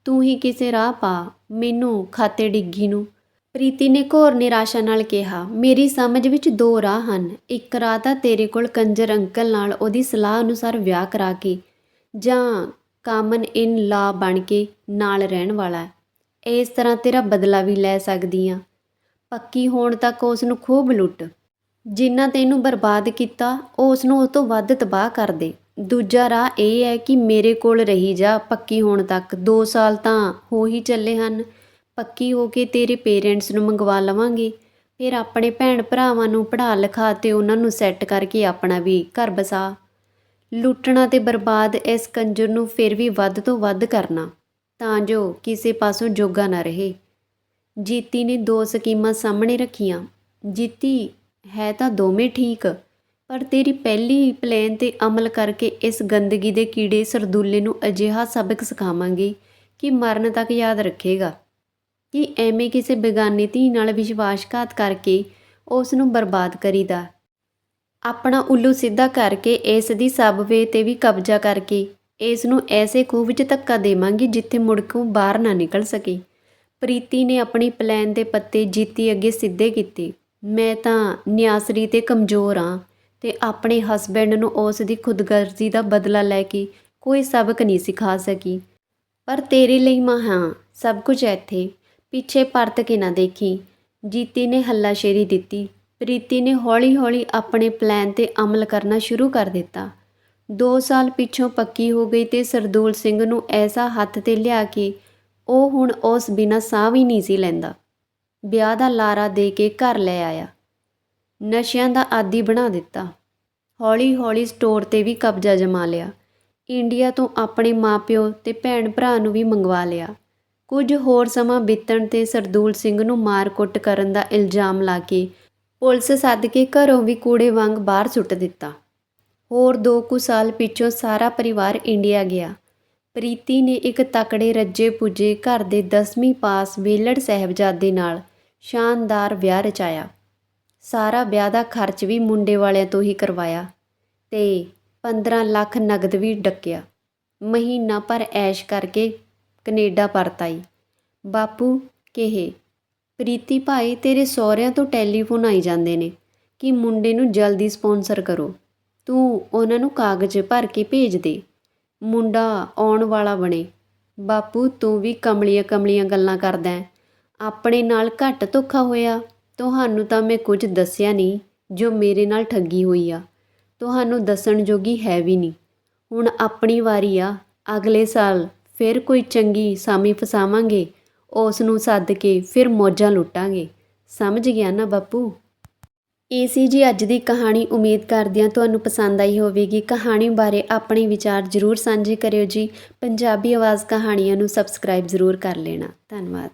ਤੂੰ ਹੀ ਕਿਸੇ ਰਾਹ ਪਾ ਮੈਨੂੰ ਖਾਤੇ ਡਿੱਗੀ ਨੂੰ। ਪ੍ਰੀਤੀ ਨੇ ਘੋਰ ਨਿਰਾਸ਼ਾ ਨਾਲ ਕਿਹਾ, ਮੇਰੀ ਸਮਝ ਵਿੱਚ 2 ਰਾਹ ਹਨ। ਇੱਕ ਰਾਹ ਤਾਂ ਤੇਰੇ ਕੋਲ ਕੰਜਰ ਅੰਕਲ ਨਾਲ ਉਹਦੀ ਸਲਾਹ ਅਨੁਸਾਰ ਵਿਆਹ ਕਰਾ ਕੇ ਜਾਂ ਕਾਮਨ ਇਨ ਲਾ ਬਣ ਕੇ ਨਾਲ ਰਹਿਣ ਵਾਲਾ। ਇਸ ਤਰ੍ਹਾਂ ਤੇਰਾ ਬਦਲਾ ਵੀ ਲੈ ਸਕਦੀ ਹਾਂ। ਪੱਕੀ ਹੋਣ ਤੱਕ ਉਸ ਨੂੰ ਖੂਬ ਲੁੱਟ। ਜਿੰਨਾ ਤੈਨੂੰ ਬਰਬਾਦ ਕੀਤਾ ਉਹ ਉਸ ਨੂੰ ਉਹ ਤੋਂ ਵੱਧ ਤਬਾਹ ਕਰ ਦੇ। ਦੂਜਾ ਰਾਹ ਇਹ ਹੈ ਕਿ ਮੇਰੇ ਕੋਲ ਰਹੀ ਜਾ ਪੱਕੀ ਹੋਣ ਤੱਕ। 2 ਸਾਲ ਤਾਂ ਹੋ ਹੀ ਚੱਲੇ ਹਨ। ਪੱਕੀ ਹੋ ਕੇ ਤੇਰੇ ਪੇਰੈਂਟਸ ਨੂੰ ਮੰਗਵਾ ਲਵਾਂਗੇ। ਫਿਰ ਆਪਣੇ ਭੈਣ ਭਰਾਵਾਂ ਨੂੰ ਪੜ੍ਹਾ ਲਿਖਾ ਤੇ ਉਹਨਾਂ ਨੂੰ ਸੈੱਟ ਕਰਕੇ ਆਪਣਾ ਵੀ ਘਰ ਬਸਾ। ਲੁੱਟਣਾ ਤੇ ਬਰਬਾਦ ਇਸ ਕੰਜਰ ਨੂੰ ਫਿਰ ਵੀ ਵੱਧ ਤੋਂ ਵੱਧ ਕਰਨਾ, ਤਾਂ ਜੋ ਕਿਸੇ ਪਾਸੋਂ ਜੋਗਾ ਨਾ ਰਹੇ। ਜੀਤੀ ਨੇ 2 ਸਕੀਮਾਂ ਸਾਹਮਣੇ ਰੱਖੀਆਂ। ਜੀਤੀ, ਹੈ ਤਾਂ ਦੋਵੇਂ ਠੀਕ, ਪਰ ਤੇਰੀ ਪਹਿਲੀ ਪਲਾਨ 'ਤੇ ਅਮਲ ਕਰਕੇ ਇਸ ਗੰਦਗੀ ਦੇ ਕੀੜੇ ਸਰਦੂਲੇ ਨੂੰ ਅਜਿਹਾ ਸਬਕ ਸਿਖਾਵਾਂਗੇ ਕਿ ਮਰਨ ਤੱਕ ਯਾਦ ਰੱਖੇਗਾ ਕਿ ਐਵੇਂ ਕਿਸੇ ਬੇਗਾਨੀ ਧੀ ਨਾਲ ਵਿਸ਼ਵਾਸਘਾਤ ਕਰਕੇ ਉਸ ਨੂੰ ਬਰਬਾਦ ਕਰੀਦਾ। ਆਪਣਾ ਉੱਲੂ ਸਿੱਧਾ ਕਰਕੇ ਇਸ ਦੀ ਸਬਵੇ 'ਤੇ ਵੀ ਕਬਜ਼ਾ ਕਰਕੇ ਇਸ ਨੂੰ ਐਸੇ ਖੂਹ ਵਿੱਚ ਧੱਕਾ ਦੇਵਾਂਗੇ ਜਿੱਥੇ ਮੁੜ ਕੇ ਬਾਹਰ ਨਾ ਨਿਕਲ ਸਕੇ। ਪ੍ਰੀਤੀ ਨੇ ਆਪਣੀ ਪਲਾਨ ਦੇ ਪੱਤੇ ਜੀਤੀ ਅੱਗੇ ਸਿੱਧੇ ਕੀਤੇ। ਮੈਂ ਤਾਂ ਨਿਆਸਰੀ ਤੇ ਕਮਜ਼ੋਰ ਹਾਂ ਤੇ ਆਪਣੇ ਹਸਬੈਂਡ ਨੂੰ ਉਸ ਦੀ ਖੁਦਗਰਜ਼ੀ ਦਾ ਬਦਲਾ ਲੈ ਕੇ ਕੋਈ ਸਬਕ ਨਹੀਂ ਸਿਖਾ ਸਕੀ। ਪਰ ਤੇਰੇ ਲਈ ਮਾਂ ਹਾਂ, ਸਭ ਕੁਝ ਇੱਥੇ, ਪਿੱਛੇ ਪਰਤ ਕੇ ਨਾ ਦੇਖੀ। ਜੀਤੀ ਨੇ ਹੱਲਾਸ਼ੇਰੀ ਦਿੱਤੀ। ਪ੍ਰੀਤੀ ਨੇ ਹੌਲੀ-ਹੌਲੀ ਆਪਣੇ ਪਲਾਨ 'ਤੇ ਅਮਲ ਕਰਨਾ ਸ਼ੁਰੂ ਕਰ ਦਿੱਤਾ। 2 ਸਾਲ ਪਿੱਛੋਂ ਪੱਕੀ ਹੋ ਗਈ ਤੇ ਸਰਦੂਲ ਸਿੰਘ ਨੂੰ ਐਸਾ ਹੱਥ 'ਤੇ ਲਿਆ ਕਿ ਉਹ ਹੁਣ ਉਸ ਬਿਨਾਂ ਸਾਹ ਵੀ ਨਹੀਂ ਸੀ ਲੈਂਦਾ। ਵਿਆਹ ਦਾ ਲਾਰਾ ਦੇ ਕੇ ਘਰ ਲੈ ਆਇਆ। ਨਸ਼ਿਆਂ ਦਾ ਆਦੀ ਬਣਾ ਦਿੱਤਾ। ਹੌਲੀ-ਹੌਲੀ ਸਟੋਰ 'ਤੇ ਵੀ ਕਬਜ਼ਾ ਜਮਾ ਲਿਆ। ਇੰਡੀਆ ਤੋਂ ਆਪਣੇ ਮਾਪਿਓ ਤੇ ਭੈਣ ਭਰਾ ਨੂੰ ਵੀ ਮੰਗਵਾ ਲਿਆ। ਕੁਝ ਹੋਰ ਸਮਾਂ ਬੀਤਣ 'ਤੇ ਸਰਦੂਲ ਸਿੰਘ ਨੂੰ ਮਾਰ-ਕੁੱਟ ਕਰਨ ਦਾ ਇਲਜ਼ਾਮ ਲਾ ਕੇ ਪੁਲਿਸ ਸੱਦ ਕੇ ਘਰੋਂ ਵੀ ਕੂੜੇ ਵਾਂਗ ਬਾਹਰ ਸੁੱਟ ਦਿੱਤਾ। ਹੋਰ 2 ਕੁ ਸਾਲ ਪਿੱਛੋਂ ਸਾਰਾ ਪਰਿਵਾਰ ਇੰਡੀਆ ਗਿਆ। ਪ੍ਰੀਤੀ ਨੇ ਇੱਕ ਤਕੜੇ ਰੱਜੇ-ਪੁੱਜੇ ਘਰ ਦੇ 10ਵੀਂ ਪਾਸ ਵੇਲੜ ਸਾਹਿਬਜ਼ਾਦੇ ਨਾਲ ਸ਼ਾਨਦਾਰ ਵਿਆਹ ਰਚਾਇਆ। ਸਾਰਾ ਵਿਆਹ ਦਾ ਖਰਚ ਵੀ ਮੁੰਡੇ ਵਾਲਿਆਂ ਤੋਂ ਹੀ ਕਰਵਾਇਆ ਤੇ 15 ਲੱਖ ਨਗਦ ਵੀ ਡੱਕਿਆ। ਮਹੀਨਾ ਭਰ ਐਸ਼ ਕਰਕੇ ਕੈਨੇਡਾ ਪਰਤ ਆਈ। ਬਾਪੂ ਕਹੇ, ਪ੍ਰੀਤੀ ਭਾਈ ਤੇਰੇ ਸਹੁਰਿਆਂ ਤੋਂ ਟੈਲੀਫੋਨ ਆਈ ਜਾਂਦੇ ਨੇ ਕਿ ਮੁੰਡੇ ਨੂੰ ਜਲਦੀ ਸਪੌਂਸਰ ਕਰੋ। ਤੂੰ ਉਹਨਾਂ ਨੂੰ ਕਾਗਜ਼ ਭਰ ਕੇ ਭੇਜ ਦੇ, ਮੁੰਡਾ ਆਉਣ ਵਾਲਾ ਬਣੇ। ਬਾਪੂ ਤੂੰ ਵੀ ਕਮਲੀਆਂ ਗੱਲਾਂ ਕਰਦਾ ਹੈ। ਆਪਣੇ ਨਾਲ ਘੱਟ ਧੋਖਾ ਹੋਇਆ? ਤੁਹਾਨੂੰ ਤਾਂ ਮੈਂ ਕੁਝ ਦੱਸਿਆ ਨਹੀਂ ਜੋ ਮੇਰੇ ਨਾਲ ਠੱਗੀ ਹੋਈ ਆ। ਤੁਹਾਨੂੰ ਦੱਸਣ ਜੋਗੀ ਹੈ ਵੀ ਨਹੀਂ। ਹੁਣ ਆਪਣੀ ਵਾਰੀ ਆ। ਅਗਲੇ ਸਾਲ ਫਿਰ ਕੋਈ ਚੰਗੀ ਸਾਮੀ ਫਸਾਵਾਂਗੇ, ਉਸ ਨੂੰ ਸੱਦ ਕੇ ਫਿਰ ਮੌਜਾਂ ਲੁੱਟਾਂਗੇ। ਸਮਝ ਗਿਆ ਨਾ ਬਾਪੂ? ਇਹ ਸੀ ਜੀ ਅੱਜ ਦੀ ਕਹਾਣੀ। ਉਮੀਦ ਕਰਦੇ ਹਾਂ ਤੁਹਾਨੂੰ ਪਸੰਦ ਆਈ ਹੋਵੇਗੀ। ਕਹਾਣੀ ਬਾਰੇ ਆਪਣੇ ਵਿਚਾਰ ਜ਼ਰੂਰ ਸਾਂਝੇ ਕਰਿਓ ਜੀ। ਪੰਜਾਬੀ ਆਵਾਜ਼ ਕਹਾਣੀਆਂ ਨੂੰ ਸਬਸਕ੍ਰਾਈਬ ਜ਼ਰੂਰ ਕਰ ਲੈਣਾ। ਧੰਨਵਾਦ।